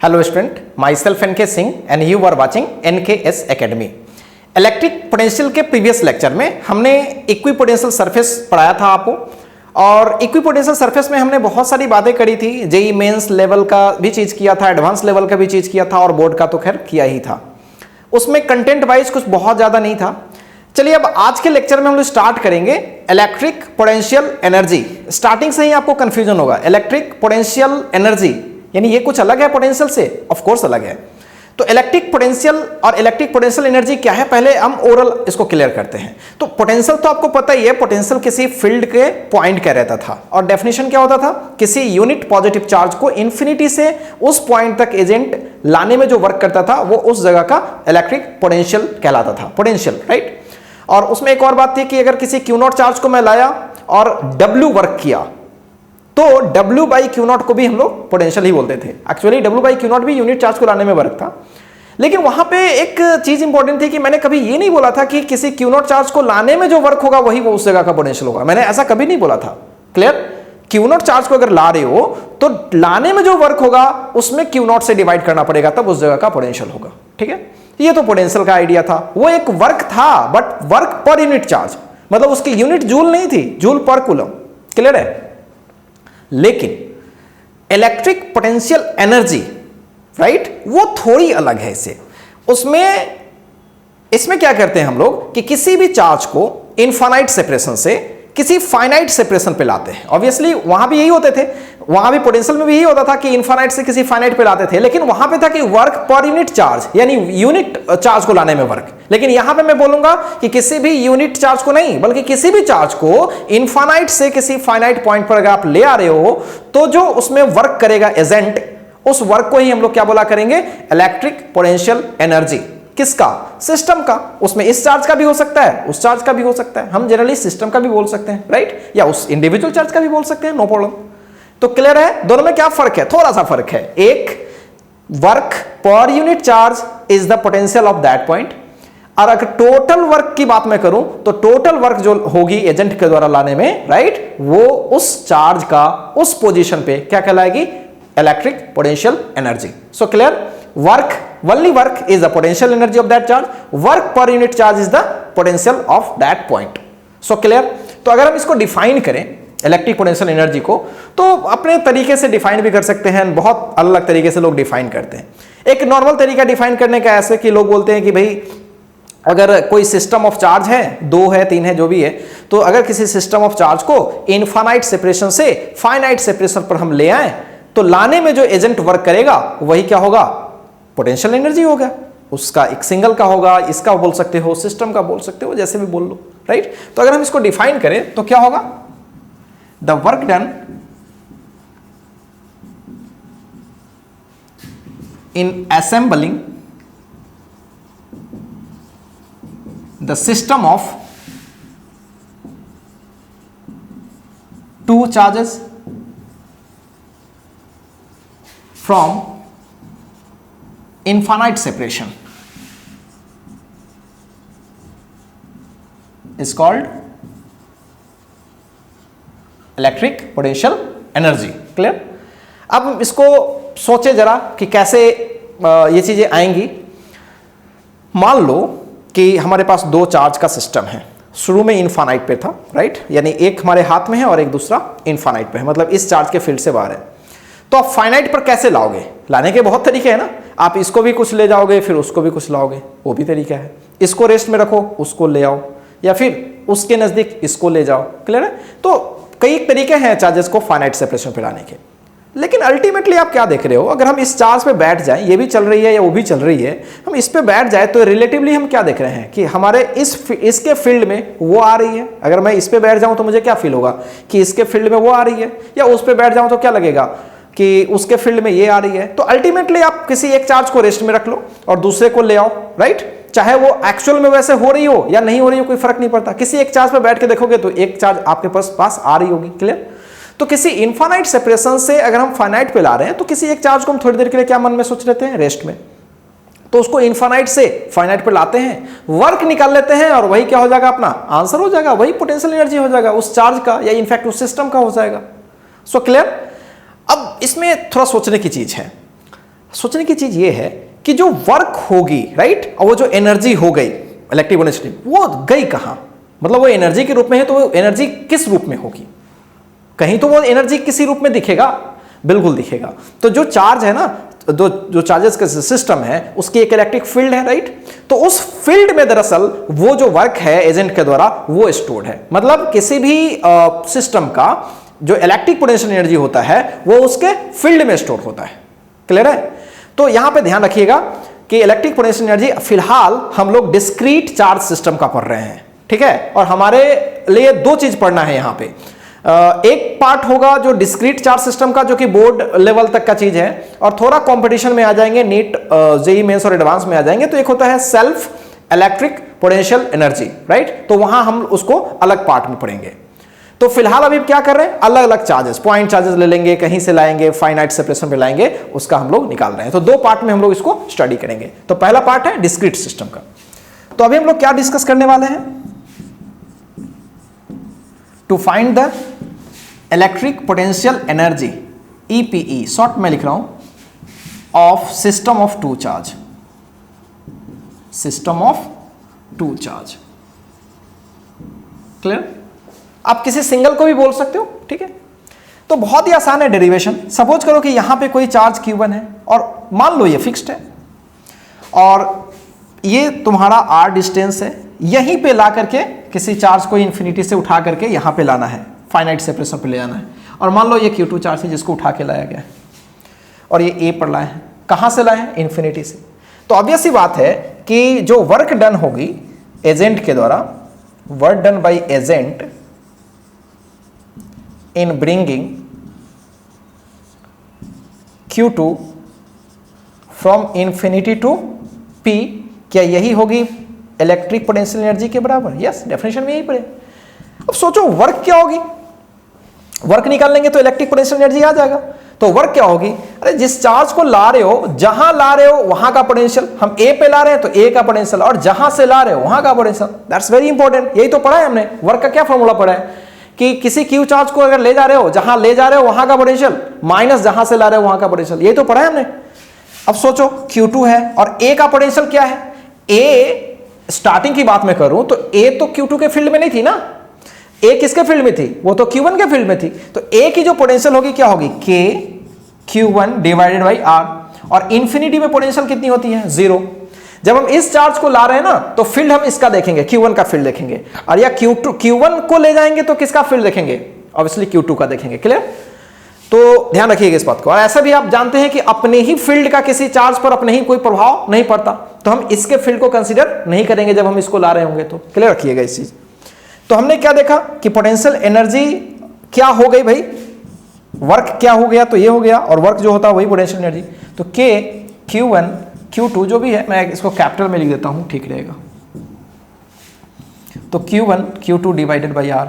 Hello student, myself NK Singh and you are watching NKS Academy। Electric potential के previous lecture में हमने equipotential surface पढ़ाया था आपको, और इक्विपोटेंशियल सरफेस में हमने बहुत सारी बातें करी थी। जेई मेंस लेवल का भी चीज किया था, एडवांस लेवल का भी चीज किया था, और बोर्ड का तो खैर किया ही था। उसमें कंटेंट वाइज कुछ बहुत ज्यादा नहीं था। चलिए अब आज के लेक्चर में हम लोग स्टार्ट करेंगे इलेक्ट्रिक पोटेंशियल एनर्जी। स्टार्टिंग से ही आपको कंफ्यूजन होगा, इलेक्ट्रिक पोटेंशियल एनर्जी यानी ये कुछ अलग है पोटेंशियल से? ऑफ कोर्स अलग है। तो इलेक्ट्रिक पोटेंशियल और इलेक्ट्रिक पोटेंशियल एनर्जी क्या है, पहले हम ओरल इसको क्लियर करते हैं। तो पोटेंशियल तो आपको पता ही है, पोटेंशियल किसी फील्ड के पॉइंट का रहता था, और डेफिनेशन क्या होता था, किसी यूनिट पॉजिटिव चार्ज को इंफिनिटी से उस पॉइंट तक एजेंट लाने में जो वर्क करता था वो उस जगह का इलेक्ट्रिक पोटेंशियल कहलाता था, पोटेंशियल, राइट। और उसमें एक और बात थी कि अगर किसी क्यू नॉट चार्ज को मैं लाया और W वर्क किया तो W बाई क्यू नॉट को भी हम लोग पोटेंशियल ही बोलते थे। Actually W by Q not भी यूनिट चार्ज को लाने में वर्क था, लेकिन वहां पे एक चीज इंपॉर्टेंट थी कि मैंने कभी ये नहीं बोला था कि किसी क्यू नॉट चार्ज को लाने में जो वर्क होगा वही वो उस जगह का पोटेंशियल होगा। मैंने ऐसा कभी नहीं बोला था। क्लियर? क्यू नॉट चार्ज को अगर ला रहे हो तो लाने में जो वर्क होगा उसमें क्यू नॉट से डिवाइड करना पड़ेगा, तब उस जगह का पोटेंशियल होगा। ठीक है, ये तो पोटेंशियल का आइडिया था। वो एक वर्क था, but work per unit charge, मतलब उसकी यूनिट जूल नहीं थी, जूल पर कूलम। क्लियर है? लेकिन इलेक्ट्रिक पोटेंशियल एनर्जी, राइट, वो थोड़ी अलग है इससे। इसमें क्या करते हैं हम लोग कि किसी भी चार्ज को इनफाइनाइट सेपरेशन से किसी फाइनाइट सेपरेशन पे लाते हैं। ऑब्वियसली वहां भी यही होते थे, वहां भी पोटेंशियल में भी यही होता था कि इनफाइनाइट से किसी फाइनाइट पे लाते थे, लेकिन वहां पे था कि वर्क पर यूनिट चार्ज, यानी यूनिट चार्ज को लाने में वर्क। लेकिन यहां पे मैं बोलूंगा कि किसी भी यूनिट चार्ज को नहीं, बल्कि किसी भी चार्ज को इनफाइनाइट से किसी फाइनाइट पॉइंट पर अगर आप ले आ रहे हो तो जो उसमें वर्क करेगा एजेंट, उस वर्क को ही हम लोग क्या बोला करेंगे, इलेक्ट्रिक पोटेंशियल एनर्जी। किसका? सिस्टम का। उसमें इस चार्ज का भी हो सकता है, उस चार्ज का भी हो सकता है, हम जनरली सिस्टम का भी बोल सकते हैं, राइट, या उस इंडिविजुअल चार्ज का भी बोल सकते हैं, नो प्रॉब्लम। तो क्लियर है? दोनों में क्या फर्क है? थोड़ा सा फर्क है। एक, work per unit charge is the potential of that point, और अगर टोटल वर्क की बात मैं करूं तो टोटल वर्क जो होगी एजेंट के द्वारा लाने में, राइट, वो उस चार्ज का उस पोजीशन पे क्या कहलाएगी, electric potential energy. So clear? Work, only work is the potential energy of that charge, work per unit charge is the potential of that point. So clear? तो अगर हम इसको डिफाइन करें इलेक्ट्रिक पोटेंशियल एनर्जी को, तो अपने तरीके से डिफाइन भी कर सकते हैं, बहुत अलग अलग तरीके से लोग डिफाइन करते हैं। एक नॉर्मल तरीका डिफाइन करने का ऐसे कि लोग बोलते हैं कि भाई अगर कोई सिस्टम ऑफ चार्ज है, 2 है, 3 है, जो भी है, तो अगर किसी सिस्टम ऑफ चार्ज को इनफाइनाइट सेपरेशन से फाइनाइट सेपरेशन पर हम ले आए तो लाने में जो एजेंट वर्क करेगा वही क्या होगा, पोटेंशियल एनर्जी होगा। उसका एक सिंगल का होगा, इसका बोल सकते हो, सिस्टम का बोल सकते हो, जैसे भी बोल लो, राइट। तो अगर हम इसको डिफाइन करें तो क्या होगा, the work done in assembling the system of 2 charges from infinite separation is called electric potential energy. Clear? अब इसको सोचे जरा कि कैसे ये चीजें आएंगी। मान लो कि हमारे पास 2 चार्ज का सिस्टम है, शुरू में इनफाइनाइट पे था, राइट, यानी एक हमारे हाथ में है और एक दूसरा इनफाइनाइट पे है, मतलब इस चार्ज के फील्ड से बाहर है। तो आप फाइनाइट पर कैसे लाओगे? लाने के बहुत तरीके हैं ना, आप इसको भी कुछ ले जाओगे, फिर उसको भी कुछ लाओगे, वो भी तरीका है। इसको रेस्ट में रखो, उसको ले आओ, या फिर उसके नजदीक इसको ले जाओ। क्लियर है? तो कई तरीके हैं चार्जेस को फाइनाइट सेपरेशन पे लाने के। लेकिन अल्टीमेटली आप क्या देख रहे हो, अगर हम इस चार्ज पे बैठ जाएं, ये भी चल रही है या वो भी चल रही है, हम इस पे बैठ जाए तो रिलेटिवली हम क्या देख रहे हैं कि हमारे इसके फील्ड में वो आ रही है। अगर मैं इस पे बैठ जाऊं तो मुझे क्या फील होगा कि इसके फील्ड में वो आ रही है, या उस पे बैठ जाऊं तो क्या लगेगा कि उसके फील्ड में ये आ रही है। तो अल्टीमेटली आप किसी एक चार्ज को रेस्ट में रख लो और दूसरे को ले आओ, राइट, चाहे वो एक्चुअल में वैसे हो रही हो या नहीं हो रही हो, कोई फर्क नहीं पड़ता। किसी एक चार्ज पे बैठ के देखोगे तो एक चार्ज आपके पास आ रही होगी। क्लियर? तो किसी इनफाइनाइट सेपरेशन से अगर हम फाइनाइट पे ला रहे हैं तो किसी एक चार्ज को हम थोड़ी देर के लिए क्या मन में सोच लेते हैं, रेस्ट में, तो उसको इनफाइनाइट से फाइनाइट पे लाते हैं, वर्क निकाल लेते हैं, और वही क्या हो जाएगा, अपना आंसर हो जाएगा, वही पोटेंशियल एनर्जी हो जाएगा उस चार्ज का, या इनफैक्ट उस सिस्टम का हो जाएगा। So clear? अब इसमें थोड़ा सोचने की चीज है, सोचने की चीज ये है कि जो वर्क होगी, राइट, और वो जो एनर्जी हो गई इलेक्ट्रिक पोटेंशियल, वो गई कहां? मतलब वो एनर्जी के रूप में है, तो वो एनर्जी किस रूप में होगी? कहीं तो वो एनर्जी किसी रूप में दिखेगा, बिल्कुल दिखेगा। तो जो चार्ज है ना, जो चार्जेस का सिस्टम है, उसकी एक इलेक्ट्रिक फील्ड है, राइट। तो उस फील्ड में दरअसल वो जो वर्क है एजेंट के द्वारा वो स्टोर्ड है। मतलब किसी भी सिस्टम का जो इलेक्ट्रिक पोटेंशियल एनर्जी होता है वो उसके फील्ड में स्टोर होता है। क्लियर है? तो यहां पे ध्यान रखिएगा कि इलेक्ट्रिक पोटेंशियल एनर्जी फिलहाल हम लोग डिस्क्रीट चार्ज सिस्टम का पढ़ रहे हैं, ठीक है। और हमारे लिए दो चीज पढ़ना है यहां पे। एक पार्ट होगा जो डिस्क्रीट चार्ज सिस्टम का, जो कि बोर्ड लेवल तक का चीज है, और थोड़ा कंपटीशन में आ जाएंगे, नीट, जेईई मेंस और एडवांस में आ जाएंगे। तो एक होता है self electric potential energy, right. तो वहां हम उसको अलग पार्ट में पढ़ेंगे। तो फिलहाल अभी क्या कर रहे हैं, अलग अलग चार्जेस, पॉइंट चार्जेस ले लेंगे, कहीं से लाएंगे, फाइनाइट सेपरेशन पे लाएंगे, उसका हम लोग निकाल रहे हैं। तो दो पार्ट में हम लोग इसको स्टडी करेंगे। तो पहला पार्ट है डिस्क्रीट सिस्टम का। तो अभी हम लोग क्या डिस्कस करने वाले हैं? To find the electric potential energy, EPE short में लिख रहा हूं, of system of two charge, system of two charge. Clear? आप किसी सिंगल को भी बोल सकते हो, ठीक है। तो बहुत ही आसान है डेरिवेशन। सपोज करो कि यहां पे कोई चार्ज Q1 है और मान लो ये फिक्स्ड है और ये तुम्हारा R डिस्टेंस है। यहीं पे ला करके किसी चार्ज को इन्फिनिटी से उठा करके यहां पे लाना है, फाइनाइट सेपरेशन पे ले जाना है। और मान लो ये Q2 चार्ज है जिसको उठा के लाया गया है और ये A पर लाए हैं। कहां से लाए हैं? इन्फिनिटी से। तो ऑब्वियस सी बात है कि जो वर्क डन होगी एजेंट के द्वारा, work done by agent in bringing Q2 from infinity to P, क्या यही होगी इलेक्ट्रिक पोटेंशियल एनर्जी के बराबर? यस, डेफिनेशन में यही पड़े। अब सोचो वर्क क्या होगी, वर्क निकाल लेंगे तो इलेक्ट्रिक पोटेंशियल एनर्जी आ जाएगा। तो वर्क क्या होगी? अरे जिस चार्ज को ला रहे हो, जहां ला रहे हो वहां का पोटेंशियल, हम ए पे ला रहे हैं तो ए का पोटेंशियल, और जहां से ला रहे हो वहां का पोटेंशियल। That's very important. यही तो पढ़ा है हमने। वर्क का क्या फॉर्मूला पढ़ा है कि किसी Q चार्ज को अगर ले जा रहे हो, जहां ले जा रहे हो वहां का पोटेंशियल माइनस जहां से ला रहे हो वहां का पोटेंशियल। यही तो पढ़ा है हमने। अब सोचो Q2 है और A का पोटेंशियल क्या है? A स्टार्टिंग की बात मैं करूं तो A तो Q2 के फील्ड में नहीं थी ना। A किसके फील्ड में थी? वो तो Q1 के फील्ड में थी। तो A की जो पोटेंशियल होगी क्या होगी? K Q1 divided by R। और इंफिनिटी में पोटेंशियल कितनी होती है? 0। जब हम इस चार्ज को ला रहे हैं ना तो फील्ड हम इसका देखेंगे, Q1 का फील्ड देखेंगे, और या Q1 को ले जाएंगे तो किसका फील्ड देखेंगे? ऑब्वियसली Q2 का देखेंगे। क्लियर? तो ध्यान रखिएगा इस बात को। और ऐसा भी आप जानते हैं कि अपने ही फील्ड का किसी चार्ज पर अपने ही कोई प्रभाव नहीं पड़ता, तो हम इसके फील्ड को कंसीडर नहीं करेंगे जब हम इसको ला रहे होंगे। तो क्लियर रखिएगा इस चीज। तो हमने क्या देखा कि पोटेंशियल एनर्जी क्या हो गई भाई, वर्क क्या हो गया? तो ये हो गया, और वर्क जो होता है वही पोटेंशियल एनर्जी। तो K Q1 Q2 जो भी है, मैं इसको कैपिटल में लिख देता हूं, ठीक रहेगा। तो Q1 Q2 divided by R।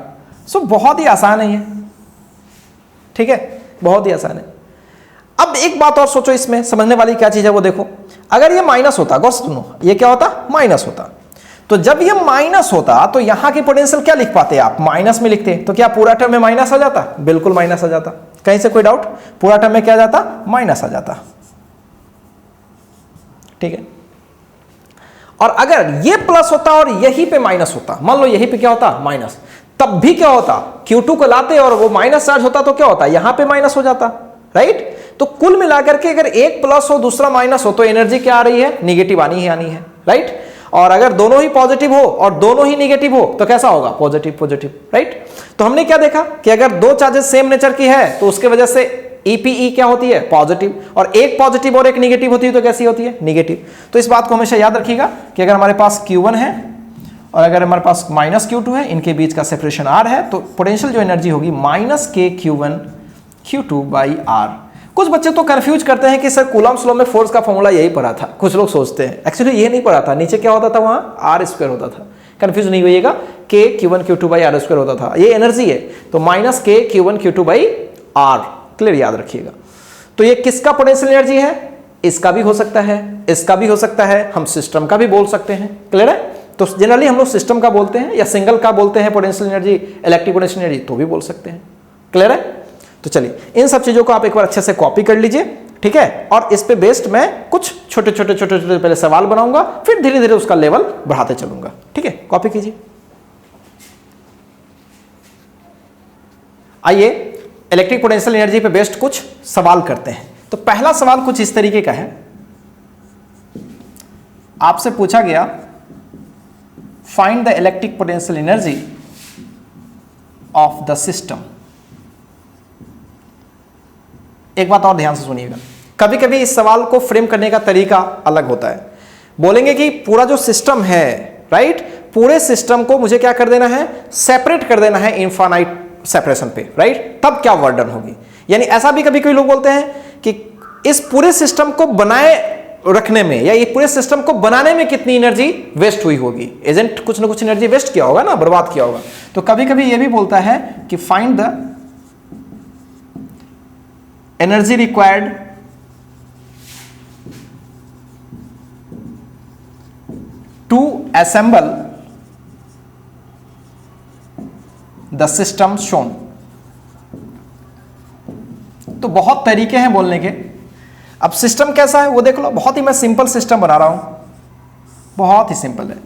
सो बहुत ही आसान है ये, ठीक है, बहुत ही आसान है। अब एक बात और सोचो, इसमें समझने वाली क्या चीज है वो देखो। अगर ये माइनस होता, गौर से सुनो, ये क्या होता? माइनस होता। तो जब ये माइनस होता तो यहां की पोटेंशियल क्या लिख पाते आप? माइनस में लिखते। तो क्या पूरा टर्म में माइनस आ जाता? बिल्कुल माइनस आ जाता। कहीं से कोई डाउट? पूरा टर्म में क्या आ जाता? माइनस आ जाता, ठीक है। और अगर ये प्लस होता और यहीं पे माइनस होता, मान लो यहीं पे क्या होता? माइनस, तब भी क्या होता? Q2 को लाते और वो माइनस चार्ज होता तो क्या होता? यहां पे माइनस हो जाता, राइट। तो कुल मिलाकर के अगर एक प्लस हो दूसरा माइनस हो तो एनर्जी क्या आ रही है? निगेटिव आनी है, राइट। और अगर दोनों ही पॉजिटिव हो और दोनों ही निगेटिव हो तो कैसा होगा? Positive positive, right. तो हमने क्या देखा कि अगर दो चार्जेस सेम नेचर की है तो उसके वजह से ईपीई क्या होती है? पॉजिटिव। और एक पॉजिटिव और एक निगेटिव होती है तो कैसी होती है? निगेटिव। तो इस बात को हमेशा याद रखिएगा कि अगर हमारे पास Q1 है और अगर हमारे पास माइनस Q2 है, इनके बीच का सेपरेशन R है, तो पोटेंशियल जो एनर्जी होगी minus K Q1 Q2 by R। कुछ बच्चे तो कंफ्यूज करते हैं कि सर कूलम्ब्स लॉ में फोर्स का फॉर्मूला यही पढ़ा था। कुछ लोग सोचते हैं एक्चुअली ये नहीं पढ़ा था, नीचे क्या होता था? वहां R स्क्वायर होता था। कंफ्यूज नहीं होइएगा, K Q1 Q2 by R square होता था। ये एनर्जी है, तो minus K Q1 Q2 by R। Clear, याद रखिएगा। तो ये किसका पोटेंशियल एनर्जी है? इसका भी हो सकता है, इसका भी हो सकता है, हम सिस्टम का भी बोल सकते हैं। क्लियर है? तो जनरली हम लोग सिस्टम का बोलते हैं या सिंगल का बोलते हैं potential energy, electric potential energy तो भी बोल सकते हैं। क्लियर है? तो चलिए इन सब चीजों को आप एक बार अच्छे से कॉपी कर लीजिए ठीक है, और इस पे बेस्ड मैं कुछ छोटे छोटे छोटे छोटे पहले सवाल बनाऊंगा, फिर धीरे धीरे उसका लेवल बढ़ाते चलूंगा। ठीक है, कॉपी कीजिए। आइए इलेक्ट्रिक पोटेंशियल एनर्जी पे बेस्ड कुछ सवाल करते हैं। तो पहला सवाल कुछ इस तरीके का है, आपसे पूछा गया find the electric potential energy of the system. एक बात और ध्यान से सुनिएगा, कभी कभी इस सवाल को फ्रेम करने का तरीका अलग होता है। बोलेंगे कि पूरा जो सिस्टम है, राइट, पूरे सिस्टम को मुझे क्या कर देना है, सेपरेट कर देना है इनफाइनाइट सेपरेशन पे, राइट, तब क्या वर्डन होगी। यानी ऐसा भी कभी कभी लोग बोलते हैं कि इस पूरे सिस्टम को बनाए रखने में या ये पूरे सिस्टम को बनाने में कितनी एनर्जी वेस्ट हुई होगी। एजेंट कुछ ना कुछ एनर्जी वेस्ट किया होगा ना, बर्बाद किया होगा। तो कभी कभी ये भी बोलता है कि find the energy required to assemble the system shown. तो बहुत तरीके हैं बोलने के। अब सिस्टम कैसा है वो देख लो, बहुत ही मैं सिंपल सिस्टम बना रहा हूं, बहुत ही सिंपल है।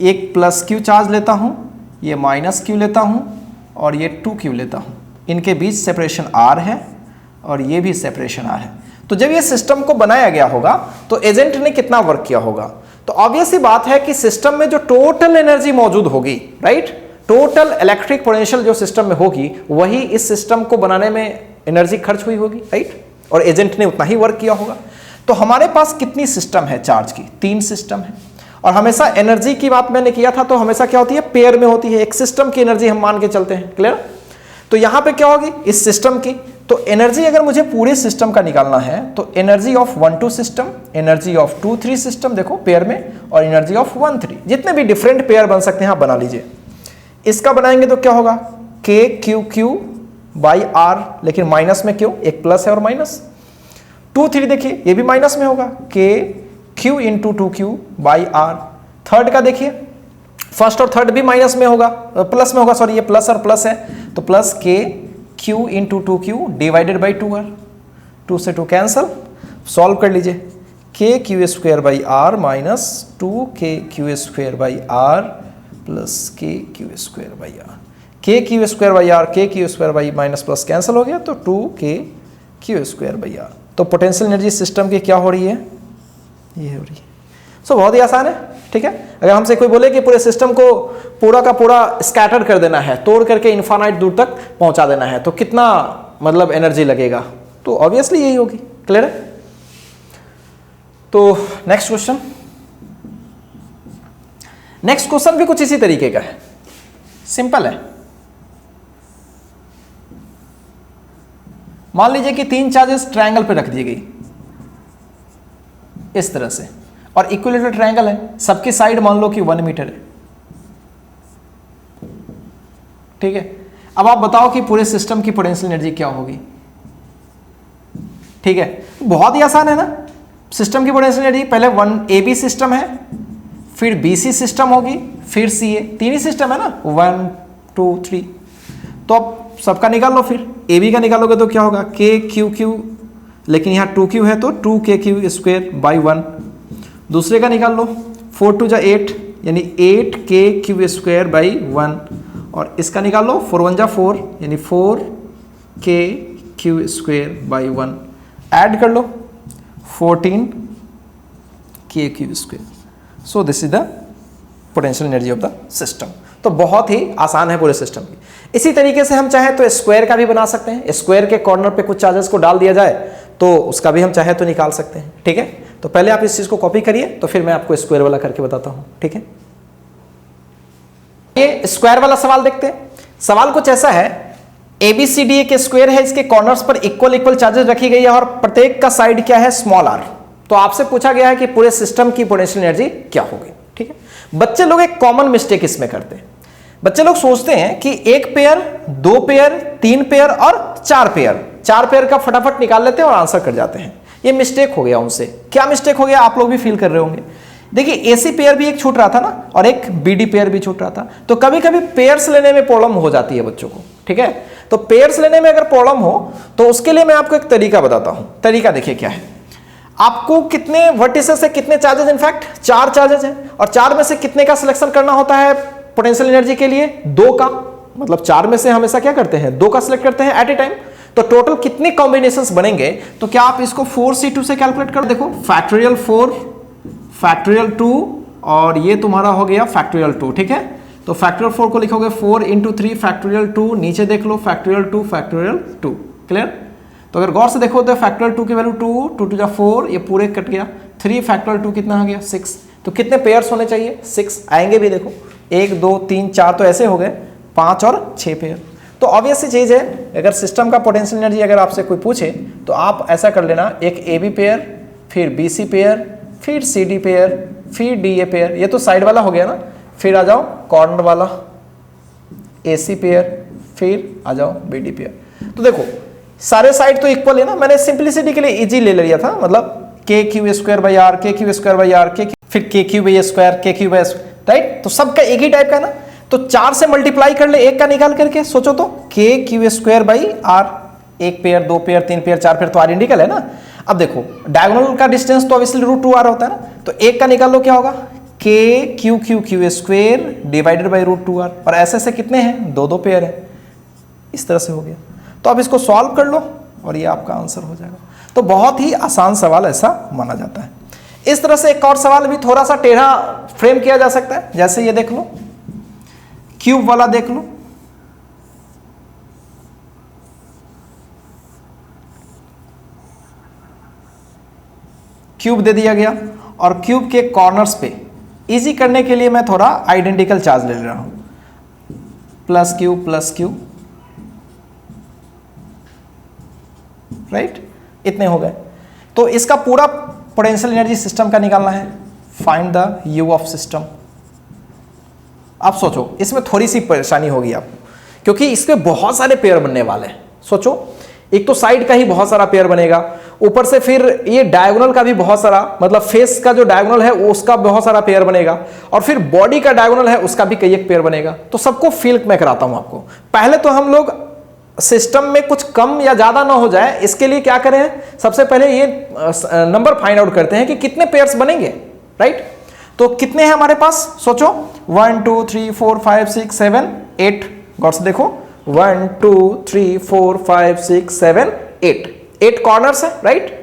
एक प्लस क्यू चार्ज लेता हूं, ये माइनस क्यू लेता हूं और ये 2q लेता हूं। इनके बीच सेपरेशन r है और ये भी सेपरेशन r है। तो जब ये सिस्टम को बनाया गया होगा तो एजेंट ने कितना वर्क किया होगा। तो ऑब्वियस सी बात है कि सिस्टम में जो टोटल एनर्जी मौजूद होगी, राइट, टोटल इलेक्ट्रिक पोटेंशियल जो सिस्टम में होगी वही इस सिस्टम को बनाने में एनर्जी खर्च हुई होगी, राइट, और एजेंट ने उतना ही वर्क किया होगा। तो हमारे पास कितनी सिस्टम है चार्ज की, 3 सिस्टम है। और हमेशा एनर्जी की बात मैंने किया था तो हमेशा क्या होती है, पेयर में होती है। एक सिस्टम की एनर्जी हम मान के चलते हैं, क्लियर। तो यहां पे क्या होगी इस सिस्टम की, तो एनर्जी अगर मुझे पूरे सिस्टम का निकालना है तो energy of 1-2 system, energy of 2-3 system, देखो पेयर में, और एनर्जी ऑफ 1-3, जितने भी डिफरेंट पेयर बन सकते हैं आप बना लीजिए। इसका बनाएंगे तो क्या होगा, k q q by r, लेकिन माइनस में क्यों, एक प्लस है और माइनस। 2-3 देखिए ये भी माइनस में होगा, k q into 2q by r। Third का देखिए, फर्स्ट और थर्ड भी माइनस में होगा, प्लस में होगा, सॉरी ये प्लस और प्लस है, तो plus k q into 2q divided by 2r। 2 से 2 कैंसल, सॉल्व कर लीजिए, k q square by r minus 2k q square by r plus k q square by r। k q square by r, k q square by minus plus cancel हो गया, तो 2k q square by r। तो potential energy system की क्या हो रही है, ये हो रही है। सो बहुत ही आसान है, ठीक है। अगर हमसे कोई बोले कि पूरे सिस्टम को पूरा का पूरा स्कैटर कर देना है, तोड़ करके इनफाइनाइट दूर तक पहुंचा देना है, तो कितना मतलब एनर्जी लगेगा, तो ऑब्वियसली यही होगी, क्लियर है। तो नेक्स्ट क्वेश्चन, नेक्स्ट क्वेश्चन भी कुछ इसी तरीके का है, सिंपल है। मान लीजिए कि 3 चार्जेस ट्रायंगल पे रख दी गई इस तरह से, और इक्विलेटरल ट्रायंगल है, सबकी साइड मान लो कि 1 मीटर है, ठीक है। अब आप बताओ कि पूरे सिस्टम की पोटेंशियल एनर्जी क्या होगी, ठीक है। बहुत ही आसान है ना। सिस्टम की पोटेंशियल एनर्जी पहले 1 AB सिस्टम है, फिर BC सिस्टम होगी, फिर CA, 3 ही सिस्टम है ना, 1 2 3। तो अब सबका निकाल लो, फिर AB का निकालोगे तो क्या होगा, k q q, लेकिन यहाँ 2q है तो 2k q स्क्वायर बाई 1। दूसरे का निकाल लो, 4 2 जा 8 यानी 8k q स्क्वायर बाई 1, और इसका निकाल लो 4 1 जा 4 यानी 4k q square by 1। Add कर लो 14k q square. So this is the potential energy of the system. तो बहुत ही आसान है पूरे सिस्टम की। इसी तरीके से हम चाहे तो स्क्वायर का भी बना सकते हैं। स्क्वायर के कॉर्नर पे कुछ चार्जेस को डाल दिया जाए तो उसका भी हम चाहे तो निकाल सकते हैं, ठीक है। तो पहले आप इस चीज को कॉपी करिए, तो फिर मैं आपको स्क्वायर वाला करके बताता हूं, ठीक है। ये स्क्वायर वाला सवाल देखते हैं। सवाल कुछ ऐसा है, ABCD एक स्क्वायर है, इसके कॉर्नर्स पर इक्वल इक्वल चार्जेस रखी गई है और प्रत्येक का साइड क्या है, स्मॉल r। तो आपसे पूछा गया है कि पूरे सिस्टम की पोटेंशियल एनर्जी क्या होगी, ठीक है। बच्चे लोग एक कॉमन मिस्टेक इसमें करते हैं। बच्चे लोग सोचते हैं कि 1 पेयर, 2 पेयर, 3 पेयर और 4 पेयर, 4 पेयर का फटाफट निकाल लेते हैं और आंसर कर जाते हैं। ये मिस्टेक हो गया उनसे। क्या मिस्टेक हो गया, आप लोग भी फील कर रहे होंगे। देखिए AC पेयर भी एक छूट रहा था ना, और एक BD पेयर भी छूट रहा था। तो कभी कभी पेयर्स लेने में प्रॉब्लम हो जाती है बच्चों को, ठीक है। तो पेयर्स लेने में अगर प्रॉब्लम हो तो उसके लिए मैं आपको एक तरीका बताता हूं। तरीका देखिए क्या है, आपको कितने वर्टिसेस है, कितने चार्जेस, इनफैक्ट 4 चार्जेस हैं, और 4 में से कितने का सिलेक्शन करना होता है पोटेंशियल एनर्जी के लिए, 2 का। मतलब 4 में से हमेशा क्या करते हैं, 2 का सिलेक्ट करते हैं एट ए टाइम। तो टोटल कितने कॉम्बिनेशंस बनेंगे, तो क्या आप इसको 4C2 से कैलकुलेट कर देखो, फैक्टोरियल 4 फैक्टोरियल 2 और ये तुम्हारा हो गया फैक्टोरियल 2, ठीक है। तो फैक्टोरियल 4 को लिखोगे 4 × 3 फैक्टोरियल 2, नीचे देख लो फैक्टोरियल 2 फैक्टोरियल 2, क्लियर। तो अगर गौर से देखो तो फैक्टोरियल 2 की वैल्यू 2, 2 × 4, ये पूरे कट गया, 3 फैक्टोरियल 2 कितना आ गया 6। तो कितने पेयर्स होने चाहिए, 6 आएंगे भी, देखो 1 2 3 4 तो ऐसे हो गए, 5 और 6 पेयर। तो ऑब्वियस सी चीज है, अगर सिस्टम का पोटेंशियल एनर्जी अगर आपसे कोई पूछे तो आप ऐसा कर लेना, एक AB पेयर, फिर BC पेयर, फिर CD पेयर, फिर DA पेयर, ये तो साइड वाला हो गया ना। फिर आ जाओ कॉर्नर वाला AC पेयर, फिर आ जाओ BD पेयर। तो देखो सारे साइड तो इक्वल है ना, मैंने सिंपलिसिटी के लिए इजी ले लिया था, मतलब KQ²/R KQ²/R फिर KQ/2 KQ/, राइट। तो सबका एक ही टाइप का है ना, तो 4 से मल्टीप्लाई कर ले, एक का निकाल करके सोचो तो KQ²/R, 1 pair 2 pair 3 pair 4 pair तो आइडेंटिकल है ना। अब देखो डायगोनल का डिस्टेंस तो ऑब्वियसली √2R होता है ना, तो एक का निकाल लो क्या होगा, KQ² डिवाइडेड बाई √2R, और ऐसे कितने हैं, 2 पेयर है, इस तरह से हो गया। तो अब इसको सॉल्व कर लो और ये आपका आंसर हो जाएगा। तो बहुत ही आसान सवाल ऐसा माना जाता है। इस तरह से एक और सवाल भी थोड़ा सा टेढ़ा फ्रेम किया जा सकता है, जैसे ये देख लो, क्यूब वाला देख लो, क्यूब दे दिया गया और क्यूब के कॉर्नर्स पे इजी करने के लिए मैं थोड़ा आइडेंटिकल चार्ज ले रहा हूं, प्लस क्यू, राइट, इतने हो गए। तो इसका पूरा पोटेंशियल एनर्जी सिस्टम का निकालना है, find the you of system. आप सोचो इसमें थोड़ी सी परेशानी होगी आपको, क्योंकि इसके बहुत सारे पेयर बनने वाले हैं। सोचो एक तो साइड का ही बहुत सारा पेयर बनेगा, ऊपर से फिर ये डायगोनल का भी बहुत सारा, मतलब फेस का जो डायगोनल है उसका बहुत सारा पेयर बनेगा, और फिर बॉडी का डायगोनल है उसका भी कई एक पेयर बनेगा। तो सबको फील मैं कराता हूं आपको। पहले तो हम लोग सिस्टम में कुछ कम या ज्यादा ना हो जाए, इसके लिए क्या करें, सबसे पहले ये नंबर फाइंड आउट करते हैं कि कितने पेयर्स बनेंगे, राइट। तो कितने हैं हमारे पास, सोचो 1 2 3 4 5 6 7 8, गौर से देखो 1 2 3 4 5 6 7 8 कॉर्नर्स है, राइट।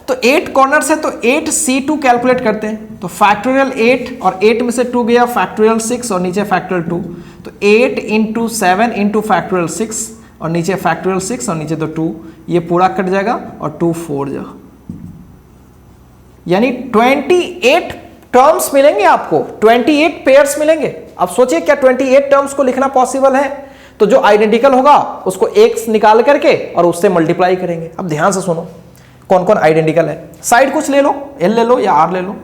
तो 8 कॉर्नर्स है, तो 8C2 कैलकुलेट करते हैं। तो फैक्टोरियल 8 और 8 में से 2 गया, फैक्टोरियल 6 और नीचे फैक्टोरियल 2, तो 8 × 7 × फैक्टोरियल 6 और नीचे फैक्टोरियल 6 और नीचे तो 2, ये पूरा कट जाएगा और 2 4 जा, यानी 28 टर्म्स मिलेंगे आपको, 28 पेयर्स मिलेंगे। अब सोचिए क्या 28 टर्म्स को लिखना पॉसिबल है, तो जो आइडेंटिकल होगा उसको एक निकाल करके और उससे मल्टीप्लाई करेंगे। अब ध्यान से सुनो कौन कौन आइडेंटिकल है। साइड कुछ ले लो, L ले लो या R ले लो।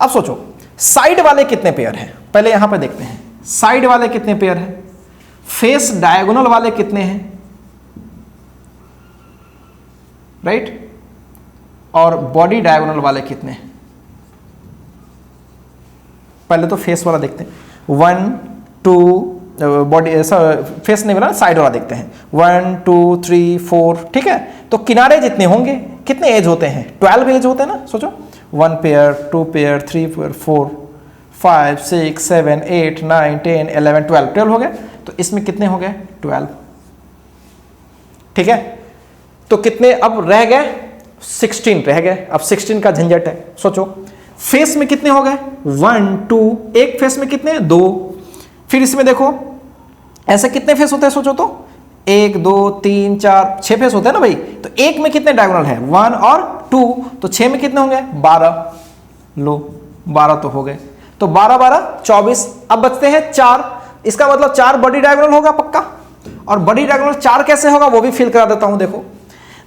अब सोचो साइड वाले कितने पेयर हैं, पहले यहां पे देखते हैं साइड वाले कितने पेयर हैं, फेस डायगोनल वाले कितने हैं, राइट, और बॉडी डायगोनल वाले कितने हैं। पहले तो फेस वाला देखते हैं, 1 2 बॉडी ऐसा फेस नहीं बना, साइड वाला देखते हैं, 1 2 3 4, ठीक है। तो किनारे जितने होंगे, कितने एज होते हैं, 12 एज होते हैं ना। सोचो 1 पेयर 2 पेयर 3 पेयर 4 5 6 7 8 9 10 11 12 हो गए। तो इसमें कितने हो गए, 12, ठीक है। तो कितने अब रह गए, 16 रह गए। अब 16 का झंझट है। सोचो फेस में कितने हो गए, 1 2, एक फेस में कितने, 2। फिर इसमें देखो ऐसे कितने फेस होते हैं, सोचो तो 1 2 3 4 6 फेस होते हैं ना भाई। तो एक में कितने डायगोनल है, 1 और 2, तो 6 में कितने होंगे, 12। लो 12 तो हो गए, तो 12 12 24। अब बचते हैं 4, इसका मतलब 4 बॉडी डायगोनल होगा पक्का। और बॉडी डायगोनल 4 कैसे होगा वो भी फिल करा देता हूं। देखो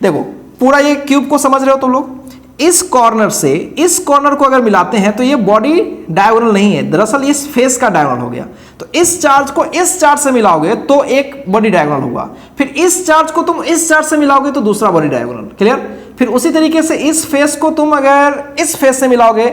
देखो पूरा ये क्यूब को समझ रहे हो तुम लोग, इस कॉर्नर से इस कॉर्नर को अगर मिलाते हैं तो ये बॉडी डायगोनल नहीं है, दरअसल इस फेस का डायगोनल हो गया। तो इस चार्ज को इस चार्ज से मिलाओगे तो एक बॉडी डायगोनल होगा, फिर इस चार्ज को तुम इस चार्ज से मिलाओगे तो दूसरा बॉडी डायगोनल, क्लियर। फिर उसी तरीके से इस फेस को तुम अगर इस फेस से मिलाओगे,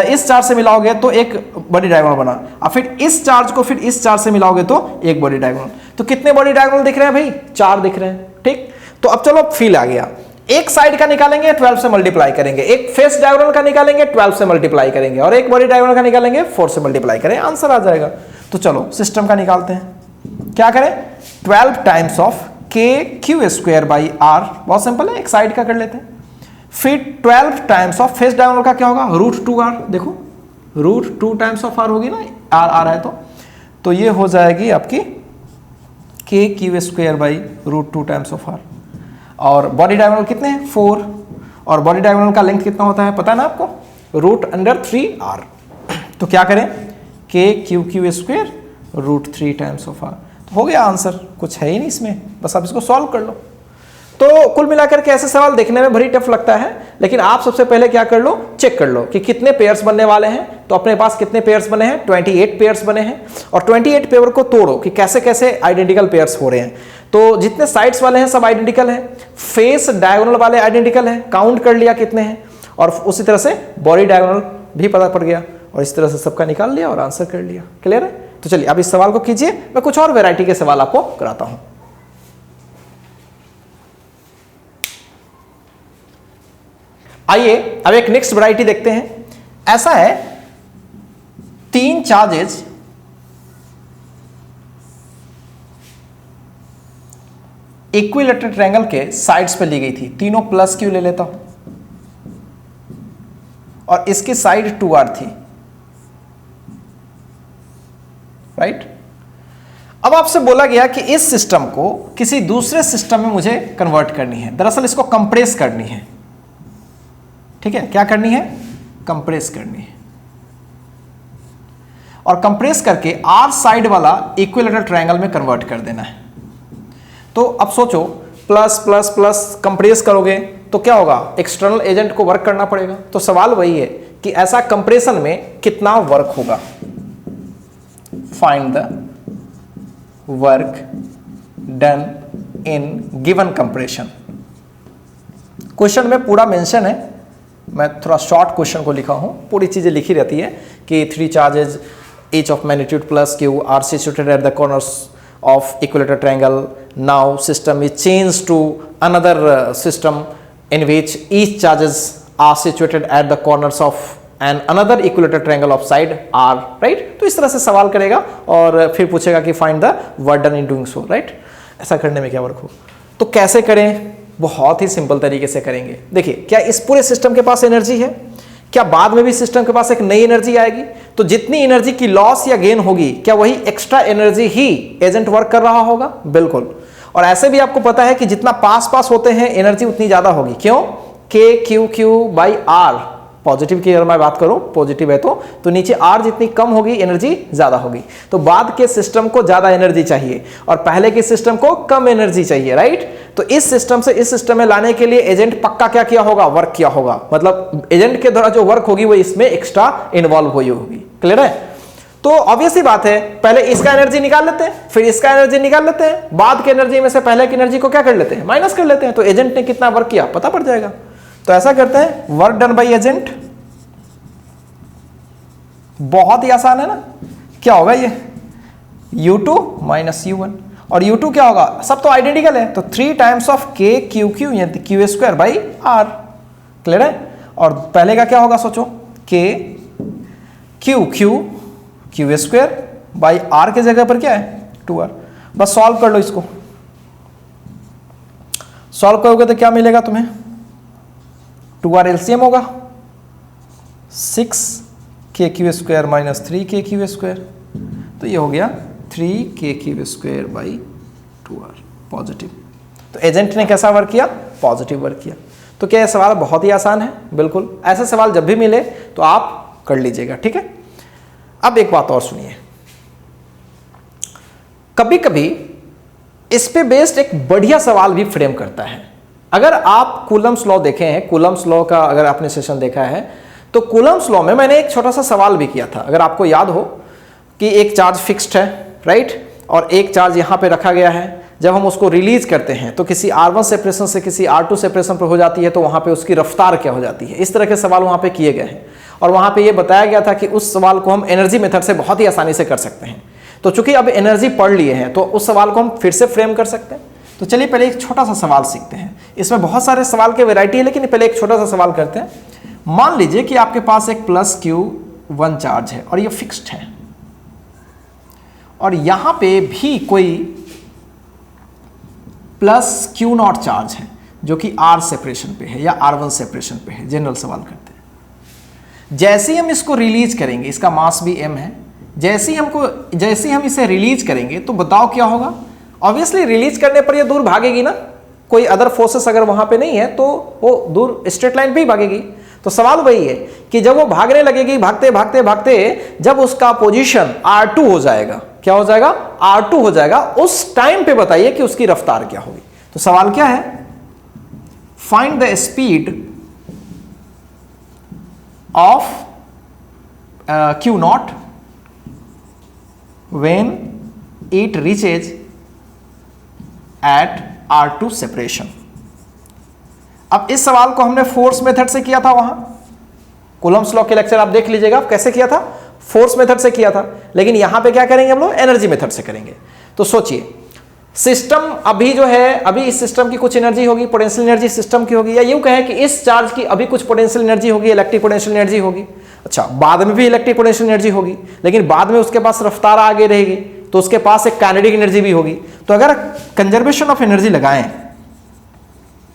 इस चार्ज से मिलाओगे तो एक बॉडी डायगोनल बना, और फिर इस चार्ज को फिर इस चार्ज से मिलाओगे तो एक बॉडी डायगोनल। तो कितने बॉडी डायगोनल दिख रहे हैं भाई? 4 दिख रहे हैं। ठीक, तो अब चलो फील आ गया। एक साइड का निकालेंगे 12 से मल्टीप्लाई करेंगे, एक फेस डायगोनल का निकालेंगे 12 से मल्टीप्लाई करेंगे, और एक बॉडी डायगोनल का निकालेंगे 4 से मल्टीप्लाई करें, आंसर आ जाएगा। तो चलो सिस्टम का निकालते हैं। क्या करें? 12 times of k q square by are, बहुत सिंपल है, एक साइड का कर लेते हैं। फिर 12 टाइम्स ऑफ फेस डायगोनल का क्या होगा? √2r। देखो √2 टाइम्स ऑफ आर होगी ना, आर आ रहा है तो ये हो जाएगी आपकी k q square by √2 times of r. और बॉडी डायगोनल कितने हैं? 4, और बॉडी डायगोनल का लेंथ कितना होता है पता है ना आपको? √3r। तो क्या करें? K q square √3 times of r. तो हो गया आंसर, कुछ है ही नहीं इसमें, बस आप इसको सॉल्व कर लो। तो कुल मिलाकर के ऐसे सवाल देखने में भरी टफ लगता है, लेकिन आप सबसे पहले क्या कर लो, चेक कर लो कि कितने पेयर्स बनने वाले हैं। तो अपने पास कितने पेयर्स बने हैं? 28 पेयर्स बने हैं, और 28 पेयर को तोड़ो कि कैसे कैसे आइडेंटिकल पेयर्स हो रहे हैं। तो जितने साइड्स वाले हैं सब आइडेंटिकल हैं, फेस डायगोनल वाले आइडेंटिकल हैं, काउंट कर लिया कितने हैं, और उसी तरह से बॉडी डायगोनल भी पता पड़ गया, और इस तरह से सबका निकाल लिया और आंसर कर लिया। क्लियर है? तो चलिए अब इस सवाल को कीजिए, मैं कुछ और वैरायटी के सवाल आपको कराता हूं। आइए अब एक नेक्स्ट वैरायटी देखते हैं। ऐसा है, 3 चार्जेज इक्विलैटरल ट्रायंगल के साइड्स पे ली गई थी, तीनों प्लस क्यू ले लेता हूं, और इसकी साइड 2r थी, राइट। अब आपसे बोला गया कि इस सिस्टम को किसी दूसरे सिस्टम में मुझे कन्वर्ट करनी है, दरअसल इसको कंप्रेस करनी है। ठीक है, क्या करनी है? कंप्रेस करनी है, और कंप्रेस करके आर साइड वाला इक्विलैटरल ट्रायंगल में कन्वर्ट कर देना है। तो अब सोचो, प्लस प्लस प्लस कंप्रेस करोगे तो क्या होगा? एक्सटर्नल एजेंट को वर्क करना पड़ेगा। तो सवाल वही है कि ऐसा कंप्रेशन में कितना वर्क होगा। Find the work done in given compression. Question में पूरा मेंशन है, मैं थोड़ा शॉर्ट क्वेश्चन को लिखा हूं, पूरी चीजें लिखी रहती है कि 3 charges each of magnitude plus q are situated at the corners of equilateral triangle. Now system is changed to another system in which each charges are situated at the corners of an another equilateral triangle of side r, right? तो इस तरह से सवाल करेगा और फिर पूछेगा कि find the work done in doing so, right? ऐसा करने में क्या वर्क हो। तो कैसे करें? बहुत ही सिंपल तरीके से करेंगे। देखिए, क्या इस पूरे सिस्टम के पास एनर्जी है? क्या बाद में भी सिस्टम के पास एक नई एनर्जी आएगी? तो जितनी एनर्जी की लॉस या गेन होगी, क्या वही एक्स्ट्रा एनर्जी ही एजेंट वर्क कर रहा होगा? बिल्कुल। और ऐसे भी आपको पता है कि जितना पास पास होते हैं एनर्जी उतनी ज्यादा होगी। क्यों? K q q by r, positive की अगर मैं बात करूं, पॉजिटिव है तो नीचे आर जितनी कम होगी एनर्जी ज्यादा होगी। तो बाद के सिस्टम को ज्यादा एनर्जी चाहिए और पहले के सिस्टम को कम एनर्जी चाहिए, राइट। तो इस सिस्टम से इस सिस्टम में लाने के लिए एजेंट पक्का क्या किया होगा? वर्क किया होगा। मतलब एजेंट के द्वारा जो वर्क होगी वो इसमें एक्स्ट्रा इन्वॉल्व हुई होगी। क्लियर है? तो ऑब्वियस ही बात है, पहले इसका एनर्जी निकाल लेते हैं, फिर इसका एनर्जी निकाल लेते हैं, बाद की एनर्जी में से पहले की एनर्जी को क्या कर लेते हैं? माइनस कर लेते हैं। तो एजेंट ने कितना वर्क किया पता पड़ जाएगा। तो ऐसा करते हैं, वर्क डन बाय एजेंट। बहुत ही आसान है ना। क्या होगा ये? U2 माइनस U1, और U2 क्या होगा? सब तो आइडेंटिकल है, तो 3 times of k q q यानी q square by r. Clear है? और पहले का क्या होगा सोचो? K q q q square by r के जगह पर क्या है? 2r। बस सॉल्व कर लो इसको। सॉल्व करोगे तो क्या मिलेगा तुम्हें? 2r एलसीएम होगा 6 के क्यू स्क्वायर माइनस 3 के क्यू स्क्वायर, तो ये हो गया 3 के q square by 2r positive. तो एजेंट ने कैसा वर्क किया? पॉजिटिव वर्क किया। तो क्या ये सवाल बहुत ही आसान है? बिल्कुल। ऐसे सवाल जब भी मिले तो आप कर लीजिएगा, ठीक है। अब एक बात और सुनिए, कभी कभी इस पे बेस्ड एक बढ़िया सवाल भी फ्रेम करता है। अगर आप कूलम्स लॉ देखे हैं, कूलम्स लॉ का अगर आपने सेशन देखा है, तो कूलम्स लॉ में मैंने एक छोटा सा सवाल भी किया था। अगर आपको याद हो कि एक चार्ज फिक्स्ड है, राइट, और एक चार्ज यहां पे रखा गया है, जब हम उसको रिलीज करते हैं तो किसी R1 सेपरेशन से किसी R2 सेपरेशन पर हो जाती है, तो वहाँ पे उसकी रफ्तार क्या हो जाती है। इस तरह के सवाल वहाँ पे किए गए हैं और वहाँ पे ये बताया गया था कि उस सवाल को हम एनर्जी मेथड से बहुत ही आसानी से कर सकते हैं। तो चूंकि अब एनर्जी पढ़ लिए हैं तो उस सवाल को हम फिर से फ्रेम कर सकते हैं। तो चलिए पहले एक छोटा सा सवाल सीखते हैं। इसमें बहुत सारे सवाल के वैरायटी है, लेकिन पहले एक छोटा सा सवाल करते हैं। मान लीजिए कि आपके पास एक +Q1 चार्ज है और ये फिक्स्ड है, और यहां पे भी कोई +Q0 चार्ज है जो कि R सेपरेशन पे है या R1 सेपरेशन पे है। जनरल सवाल करते हैं। जैसे ही हम इसको रिलीज करेंगे, इसका मास भी m है, जैसे ही हम इसे रिलीज करेंगे तो बताओ क्या होगा। ऑब्वियसली रिलीज करने पर ये दूर भागेगी ना, कोई अदर फोर्सेस अगर वहां पे नहीं है तो वो दूर स्ट्रेट लाइन पे ही भागेगी। तो सवाल वही है कि जब वो भागने लगेगी, भागते भागते भागते जब उसका पोजीशन R2 हो जाएगा, क्या हो जाएगा, R2 हो जाएगा, उस टाइम पे बताइए कि उसकी रफ्तार क्या होगी। तो सवाल क्या है, find the speed of Q0 when it reaches at R2 separation. अब इस सवाल को हमने फोर्स मेथड से किया था, वहां कूलम्ब्स लॉ के लेक्चर आप देख लीजिएगा, कैसे किया था, फोर्स मेथड से किया था। लेकिन यहां पे क्या करेंगे हम लोग, एनर्जी मेथड से करेंगे। तो सोचिए, सिस्टम अभी जो है, अभी इस सिस्टम की कुछ एनर्जी होगी, पोटेंशियल एनर्जी सिस्टम की होगी, या यूं कहें कि इस चार्ज की अभी कुछ पोटेंशियल एनर्जी होगी, इलेक्ट्रिक पोटेंशियल एनर्जी होगी। अच्छा, बाद में भी इलेक्ट्रिक पोटेंशियल एनर्जी होगी, लेकिन बाद में उसके पास रफ्तार आगे रहेगी, तो उसके पास एक काइनेटिक एनर्जी भी होगी। तो अगर कंजर्वेशन ऑफ एनर्जी लगाएं,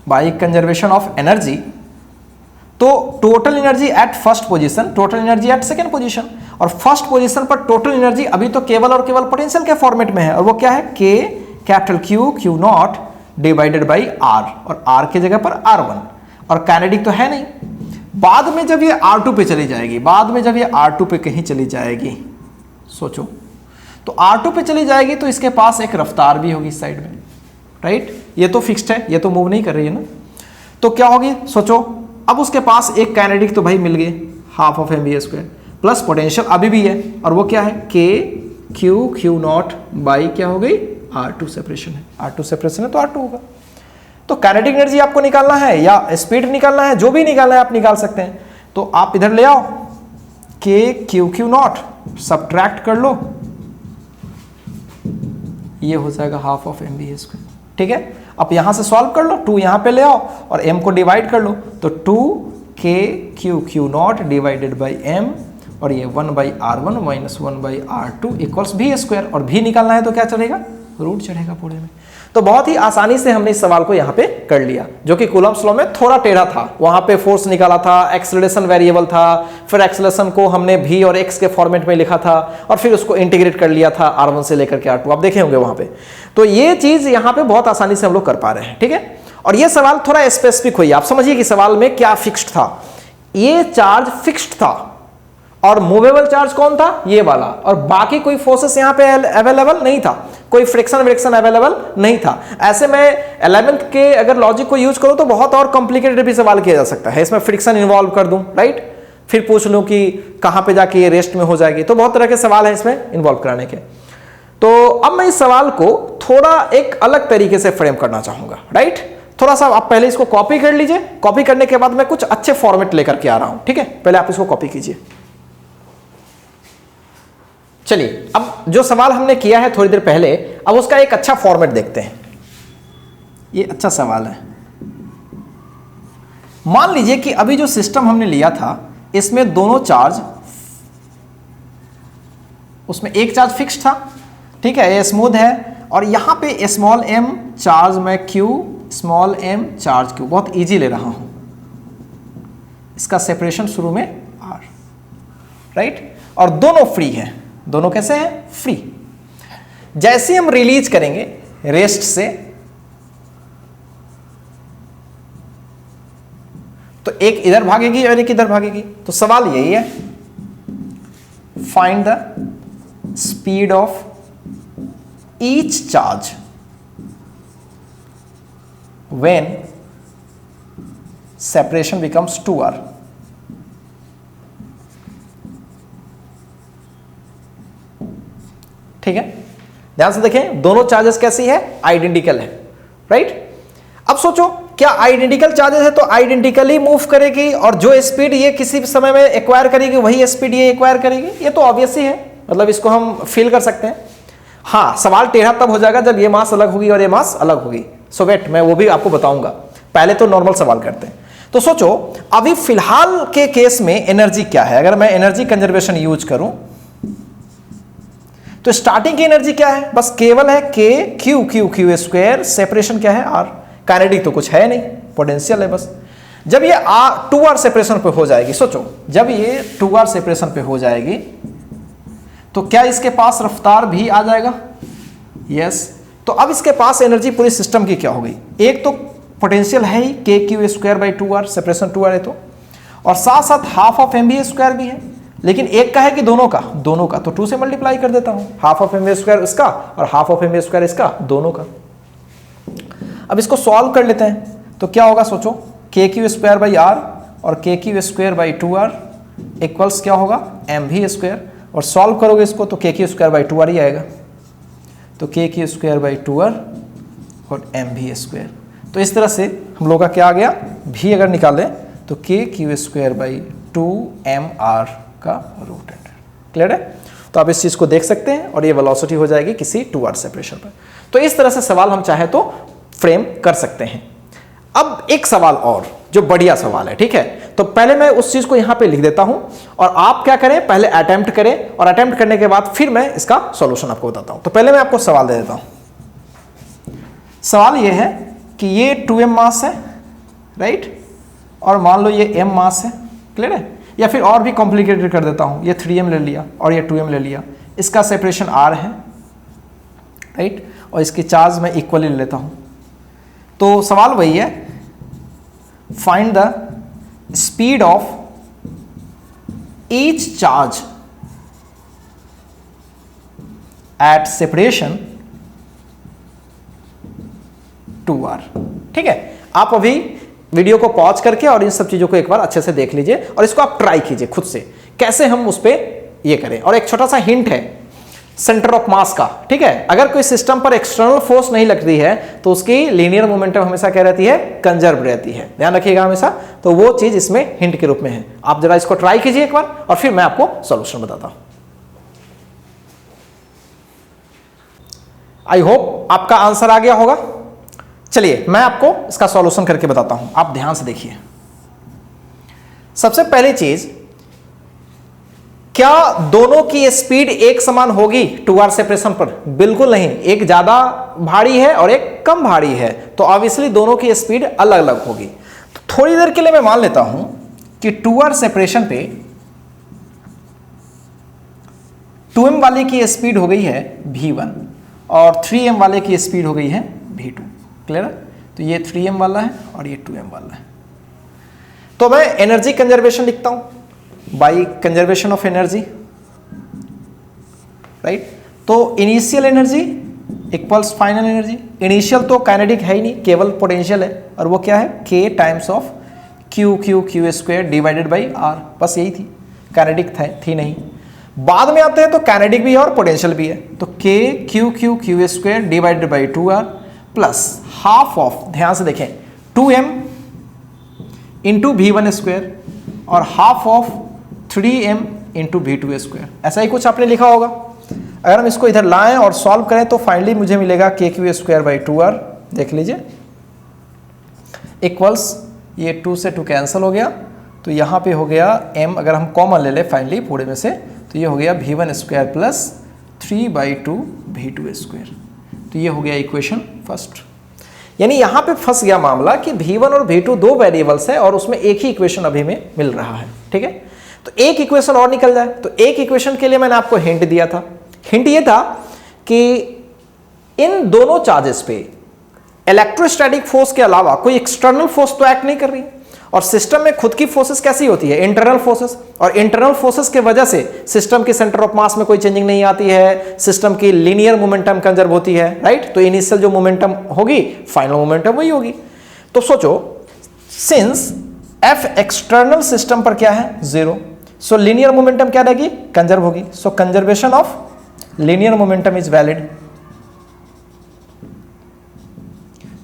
बाय कंजर्वेशन ऑफ एनर्जी, तो total energy at first position, total energy at second position, और फर्स्ट पोजीशन पर टोटल एनर्जी अभी तो केवल और केवल पोटेंशियल के फॉर्मेट में है, और वो क्या है, K capital Q0 divided by R, और R की जगह पर R1, और काइनेटिक तो है नहीं। बाद में जब ये R2 पे चली जाएगी, बाद में जब ये R2 पे कहीं चली जाएगी, सोचो, तो R2 पे चली जाएगी तो इसके पास एक रफ्तार भी होगी इस साइड में, राइट। ये तो फिक्स्ड है, ये तो मूव नहीं कर रही है ना, तो क्या होगी, सोचो। अब उसके पास एक काइनेटिक तो भाई मिल गई, half of mv² plus potential अभी भी है, और वो क्या है, K Q0 बाई क्या हो गई, R2 सेपरेशन है, R2 सेपरेशन है तो R2 होगा। तो काइनेटिक एनर्जी आपको निकालना है या स्पीड निकालना है, जो भी निकालना है आप निकाल सकते हैं। तो आप इधर ले आओ, K Q0 सब्ट्रैक्ट कर लो, ये हो जाएगा हाफ ऑफ mv², ठीक है। अब यहां से सॉल्व कर लो, 2 यहां पे ले आओ और m को डिवाइड कर लो, तो 2K Q0 divided by m, और ये 1/R1 minus 1/R2 equals v², और v निकालना है तो क्या चलेगा, रूट चढ़ेगा पूरे में। तो बहुत ही आसानी से हमने इस सवाल को यहाँ पे कर लिया, जो कि कूलम्ब्स लॉ में थोड़ा टेढ़ा था। वहां पे फोर्स निकाला था, एक्सेलरेशन वेरिएबल था, फिर एक्सेलरेशन को हमने v और x के फॉर्मेट में लिखा था, और फिर उसको इंटीग्रेट कर लिया था R1 से लेकर के R2, आप देखे होंगे वहां पे। तो ये चीज यहाँ पे बहुत आसानी से हम लोग कर पा रहे हैं, ठीक है। और ये सवाल थोड़ा स्पेसिफिक हुई, आप समझिए कि सवाल में क्या फिक्स्ड था। ये चार्ज फिक्स्ड था और मूवेबल चार्ज कौन था, ये वाला, और बाकी कोई फोर्सेस यहाँ पे अवेलेबल नहीं था, कोई फ्रिक्शन अवेलेबल नहीं था। ऐसे में 11th के अगर लॉजिक को यूज करो तो बहुत और कॉम्प्लिकेटेड भी सवाल किया जा सकता है। इसमें फ्रिक्शन इन्वॉल्व कर दूं, राइट, फिर पूछ लूं कि कहां पे जाके ये रेस्ट में हो जाएगी, तो बहुत तरह के सवाल हैं इसमें इन्वॉल्व कराने के। तो अब मैं इस सवाल को थोड़ा एक अलग तरीके से फ्रेम करना चाहूंगा, राइट। थोड़ा सा आप पहले इसको कॉपी कर लीजिए, कॉपी करने के बाद मैं कुछ अच्छे फॉर्मेट लेकर के आ रहा हूं, ठीक है। पहले आप इसको कॉपी कीजिए। चलिए, अब जो सवाल हमने किया है थोड़ी देर पहले, अब उसका एक अच्छा फॉर्मेट देखते हैं। ये अच्छा सवाल है। मान लीजिए कि अभी जो सिस्टम हमने लिया था, इसमें दोनों चार्ज, उसमें एक चार्ज फिक्स्ड था, ठीक है, ये स्मूथ है, और यहां पे स्मॉल m चार्ज में q, small m charge q, बहुत इजी ले रहा हूं। इसका सेपरेशन शुरू में r, राइट, और दोनों फ्री हैं। दोनों कैसे हैं, फ्री। जैसे हम रिलीज करेंगे रेस्ट से, तो एक इधर भागेगी और एक इधर भागेगी। तो सवाल यही है, find the speed of each charge when separation becomes 2r। ठीक है, ध्यान से देखें, दोनों चार्जेस कैसी है, आइडेंटिकल है, राइट। अब सोचो, क्या आइडेंटिकल चार्जेस है तो आइडेंटिकली मूव करेगी और जो स्पीड ये किसी समय में एक्वायर करेगी वही स्पीड ये एक्वायर करेगी, ये तो ऑब्वियस ही है, मतलब इसको हम फील कर सकते हैं। हाँ, सवाल टेढ़ा तब हो जाएगा जब ये मास अलग होगी और ये मास अलग होगी। सो वेट, मैं वो भी आपको बताऊंगा, पहले तो नॉर्मल सवाल करते हैं। तो सोचो अभी फिलहाल के केस में एनर्जी क्या है, अगर मैं एनर्जी कंजर्वेशन यूज करूं तो स्टार्टिंग की एनर्जी क्या है, बस केवल है के q q q square, separation क्या है आर, काइनेटिक तो कुछ है नहीं, पोटेंशियल है बस। जब ये टू आर सेपरेशन पे हो जाएगी, सोचो जब ये 2r सेपरेशन पे हो जाएगी तो क्या इसके पास रफ्तार भी आ जाएगा, यस। तो अब इसके पास एनर्जी पूरी सिस्टम की क्या हो गई, एक तो पोटेंशियल है ही के q square by 2r, separation 2r है तो, और साथ साथ हाफ ऑफ mv स्क्वायर भी है, लेकिन एक का है कि दोनों का, दोनों का, तो 2 से मल्टीप्लाई कर देता हूं, हाफ ऑफ mv स्क्वायर इसका और हाफ ऑफ mv स्क्वायर इसका, दोनों का। अब इसको सॉल्व कर लेते हैं तो क्या होगा, सोचो k q square by are और के q square by 2r equals क्या होगा, mv स्क्वायर, और सॉल्व करोगे इसको तो के क्यू स्क्वायर बाई 2r ही आएगा, तो के क्यू स्क्वायर बाई 2r और mv स्क्वायर। तो इस तरह से हम लोग का क्या आ गया, भी अगर निकालें तो के क्यू स्क्वायर बाई 2mr का रूट अंडर, क्लियर है। तो आप इस चीज को देख सकते हैं और ये वेलोसिटी हो जाएगी किसी 2r सेपरेशन पर। तो इस तरह से सवाल हम चाहे तो फ्रेम कर सकते हैं। अब एक सवाल और जो बढ़िया सवाल है, ठीक है, तो पहले मैं उस चीज को यहां पे लिख देता हूं और आप क्या करें, पहले अटेम्प्ट करें और अटेम्प्ट करने के बाद फिर मैं इसका सॉल्यूशन आपको बताता हूं। तो पहले मैं आपको सवाल दे देता हूं। सवाल ये है कि ये 2m मास है, राइट, और मान लो ये m मास है, क्लियर है, या फिर और भी कॉम्प्लिकेटेड कर देता हूं, ये 3m ले लिया और ये 2m ले लिया, इसका सेपरेशन r है, राइट, और इसकी चार्ज मैं इक्वली ले लेता हूं। तो सवाल वही है, find the speed of each charge at separation 2r। ठीक है, आप अभी वीडियो को पॉज करके और इन सब चीजों को एक बार अच्छे से देख लीजिए और इसको आप ट्राई कीजिए खुद से कैसे हम उस पर ये करें। और एक छोटा सा हिंट है सेंटर ऑफ मास का, ठीक है, अगर कोई सिस्टम पर एक्सटर्नल फोर्स नहीं लगती है तो उसकी लीनियर मोमेंटम हमेशा क्या रहती है, कंजर्व रहती है, ध्यान रखिएगा हमेशा। तो वो चीज इसमें हिंट के रूप में है। आप जरा इसको ट्राई कीजिए एक बार और फिर मैं आपको सॉल्यूशन बताता हूं। आई होप आपका आंसर आ गया होगा। चलिए मैं आपको इसका सॉल्यूशन करके बताता हूं, आप ध्यान से देखिए। सबसे पहली चीज, क्या दोनों की स्पीड एक समान होगी 2r सेपरेशन पर? बिल्कुल नहीं, एक ज्यादा भारी है और एक कम भारी है, तो ऑब्वियसली दोनों की स्पीड अलग अलग होगी। तो थोड़ी देर के लिए मैं मान लेता हूं कि 2r सेपरेशन पे 2m वाले की स्पीड हो गई है v1 और 3m वाले की स्पीड हो गई है v2, क्लियर है। तो ये 3m वाला है और ये 2m वाला है। तो मैं एनर्जी कंजर्वेशन लिखता हूं by conservation of energy, right. तो initial energy equals final energy. Initial तो काइनेटिक है ही नहीं, केवल पोटेंशियल है, और वो क्या है, k times of Q q q square divided by r, बस यही थी, काइनेटिक थी नहीं। बाद में आते हैं तो काइनेटिक भी है और पोटेंशियल भी है, तो k Q q q square divided by 2r plus half of, ध्यान से देखें, 2m इंटू v1 स्क्वायर और half of 3m into v2 square, ऐसा ही कुछ आपने लिखा होगा। अगर हम इसको इधर लाएं और सॉल्व करें तो फाइनली मुझे मिलेगा के क्यू स्क्वायर बाई 2r, देख लीजिए, इक्वल्स, ये 2 से 2 कैंसिल हो गया, तो यहाँ पे हो गया m, अगर हम कॉमन ले लें फाइनली पूरे में से, तो ये हो गया v1 square plus 3/2 v2 square. तो ये हो गया इक्वेशन फर्स्ट। यानी यहाँ पे फंस गया मामला कि v1 और v2 दो वेरिएबल्स है और उसमें एक ही इक्वेशन अभी में मिल रहा है, ठीक है। तो एक इक्वेशन और निकल जाए, तो एक इक्वेशन के लिए मैंने आपको हिंट दिया था। हिंट ये था कि इन दोनों चार्जेस पे इलेक्ट्रोस्टैटिक फोर्स के अलावा कोई एक्सटर्नल फोर्स तो एक्ट नहीं कर रही, और सिस्टम में खुद की फोर्सेस कैसी होती है, इंटरनल फोर्सेस, और इंटरनल फोर्सेस के वजह से सिस्टम की सेंटर ऑफ मास में कोई चेंजिंग नहीं आती है, सिस्टम की लीनियर मोमेंटम कंजर्व होती है, राइट। तो इनिशियल जो मोमेंटम होगी फाइनल मोमेंटम वही होगी। तो सोचो, सिंस F एक्सटर्नल सिस्टम पर क्या है, 0, सो लीनियर मोमेंटम क्या रहेगी, कंजर्व होगी। So conservation of linear momentum is valid,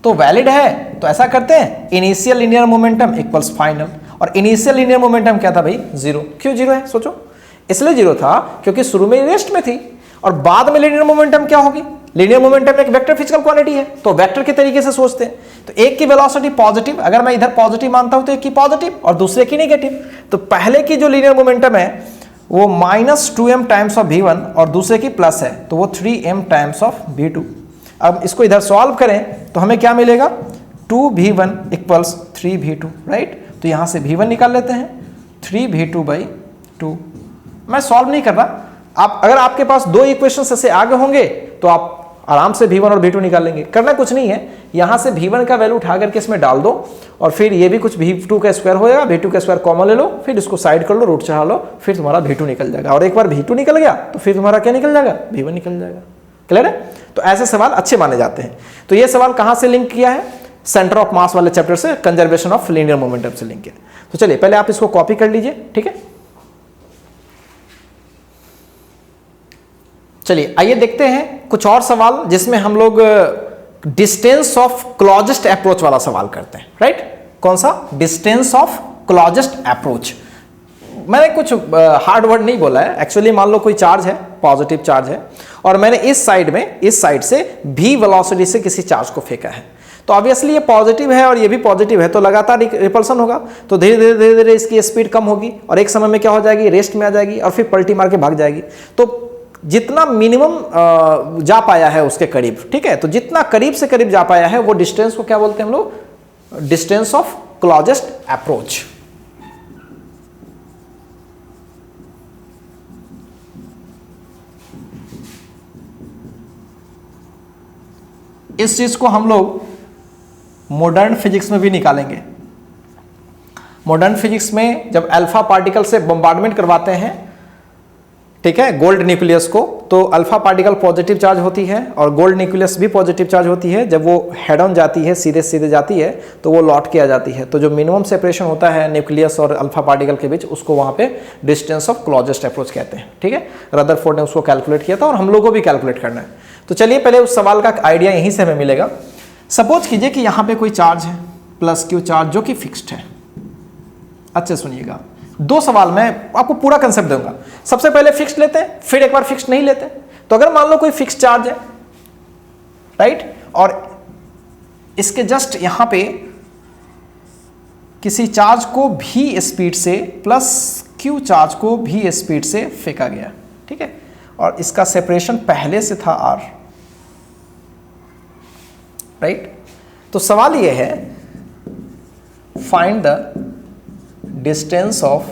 तो वैलिड है तो ऐसा करते हैं, initial linear momentum equals final, और इनिशियल लीनियर मोमेंटम क्या था भाई, जीरो। क्यों जीरो है सोचो, इसलिए जीरो था क्योंकि शुरू में रेस्ट में थी, और बाद में लीनियर मोमेंटम क्या होगी, लीनियर मोमेंटम एक वेक्टर फिजिकल क्वांटिटी है, तो वेक्टर के तरीके से सोचते हैं। तो एक की वेलोसिटी पॉजिटिव, अगर मैं इधर पॉजिटिव मानता हूं तो एक की पॉजिटिव और दूसरे की नेगेटिव, तो पहले की जो लीनियर मोमेंटम है वो -2m टाइम्स ऑफ v1 और दूसरे की प्लस है तो वो 3m टाइम्स ऑफ v2। अब इसको इधर सॉल्व करें तो हमें क्या मिलेगा, 2v1 इक्वल्स 3v2, राइट। तो यहां से v1 निकाल लेते हैं, 3v2/2। मैं सॉल्व नहीं कर रहा, आप अगर आपके पास दो इक्वेशंस ऐसे आगे होंगे तो आप आराम से v1 और v2 निकाल लेंगे। करना कुछ नहीं है, यहां से v1 का वैल्यू उठा करके इसमें डाल दो और फिर ये भी कुछ v2 का स्क्वायर होएगा, v2 का स्क्वायर कॉमन ले लो, फिर इसको साइड कर लो, रूट चढ़ा लो, फिर तुम्हारा v2 निकल जाएगा। और एक बार v2 निकल गया तो फिर तुम्हारा क्या निकल जाएगा, v1 निकल जाएगा। क्लियर है? तो ऐसे सवाल अच्छे माने जाते हैं। तो ये सवाल कहां से लिंक किया है, सेंटर ऑफ मास वाले चैप्टर से, कंजर्वेशन ऑफ लीनियर मोमेंटम से लिंक किया। तो चलिए पहले आप इसको कॉपी कर लीजिए, ठीक है। चलिए आइए देखते हैं कुछ और सवाल जिसमें हम लोग डिस्टेंस ऑफ क्लोजेस्ट अप्रोच वाला सवाल करते हैं, राइट। कौन सा, डिस्टेंस ऑफ क्लोजेस्ट अप्रोच। मैंने कुछ हार्ड वर्ड नहीं बोला है, एक्चुअली मान लो कोई चार्ज है, पॉजिटिव चार्ज है, और मैंने इस साइड से v वेलोसिटी से किसी चार्ज को फेंका है, तो ऑब्वियसली ये पॉजिटिव है और ये भी पॉजिटिव है, तो लगातार रिपल्सन होगा, तो धीरे धीरे इसकी स्पीड कम होगी और एक समय में क्या हो जाएगी, रेस्ट में आ जाएगी और फिर पलटी मार के भाग जाएगी। तो जितना मिनिमम जा पाया है उसके करीब, ठीक है, तो जितना करीब से करीब जा पाया है वो डिस्टेंस को क्या बोलते हैं हम लोग, डिस्टेंस ऑफ क्लोजेस्ट अप्रोच। इस चीज को हम लोग मॉडर्न फिजिक्स में भी निकालेंगे। मॉडर्न फिजिक्स में जब अल्फा पार्टिकल से बम्बार्डमेंट करवाते हैं, ठीक है, गोल्ड न्यूक्लियस को, तो अल्फा पार्टिकल पॉजिटिव चार्ज होती है और गोल्ड न्यूक्लियस भी पॉजिटिव चार्ज होती है। जब वो हेड ऑन जाती है, सीधे सीधे जाती है, तो वो लौट के आ जाती है। तो जो मिनिमम सेपरेशन होता है न्यूक्लियस और अल्फा पार्टिकल के बीच, उसको वहां पे डिस्टेंस ऑफ क्लोजेस्ट अप्रोच कहते हैं, ठीक है। रदरफोर्ड ने उसको कैलकुलेट किया था और हम लोगों को भी कैलकुलेट करना है। तो चलिए पहले उस सवाल का आइडिया यहीं से हमें मिलेगा। सपोज कीजिए कि यहाँ पे कोई चार्ज है +q चार्ज जो कि फिक्स्ड है। अच्छे सुनिएगा, दो सवाल मैं आपको पूरा कंसेप्ट दूंगा। सबसे पहले फिक्स्ड लेते हैं, फिर एक बार फिक्स्ड नहीं लेते। तो अगर मान लो कोई फिक्स्ड चार्ज है, राइट, और इसके जस्ट यहां पे किसी चार्ज को v स्पीड से +q चार्ज को v स्पीड से फेंका गया, ठीक है, और इसका सेपरेशन पहले से था r, राइट। तो सवाल यह है, find the distance of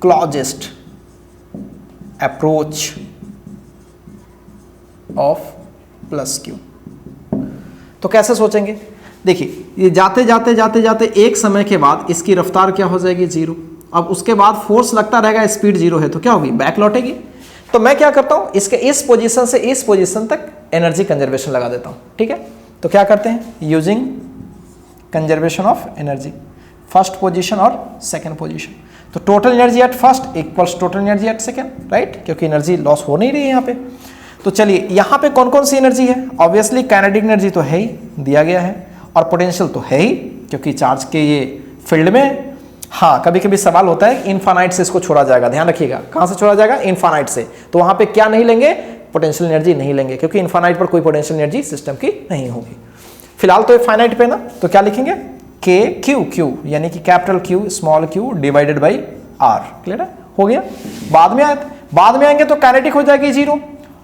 closest approach of +q। तो कैसे सोचेंगे, देखिए ये जाते जाते जाते जाते एक समय के बाद इसकी रफ्तार क्या हो जाएगी, 0। अब उसके बाद फोर्स लगता रहेगा, स्पीड 0 है, तो क्या होगी, बैक लौटेगी। तो मैं क्या करता हूं, इसके इस पोजीशन से इस पोजीशन तक एनर्जी कंजर्वेशन लगा देता हूं, ठीक है। तो क्या करते हैं, using conservation of energy, first position और सेकंड पोजीशन। तो total energy at first equals total energy at second, right, क्योंकि एनर्जी लॉस हो नहीं रही है यहाँ पे। तो चलिए यहाँ पे कौन कौन सी एनर्जी है, ऑब्वियसली काइनेटिक एनर्जी तो है ही, दिया गया है, और पोटेंशियल तो है ही क्योंकि चार्ज के ये फील्ड में। हाँ, कभी कभी सवाल होता है इनफाइनाइट से इसको छोड़ा जाएगा, ध्यान रखिएगा, कहाँ से छोड़ा जाएगा, इनफाइनाइट से। तो वहाँ पे क्या नहीं लेंगे, पोटेंशियल एनर्जी नहीं लेंगे, क्योंकि इनफाइनाइट पर कोई पोटेंशियल एनर्जी सिस्टम की नहीं होगी। फिलहाल तो फाइनाइट पे ना, तो क्या लिखेंगे, के क्यू यानी कि capital Q small q divided by r। Clear है, हो गया। बाद में आएंगे तो काइनेटिक हो जाएगी 0,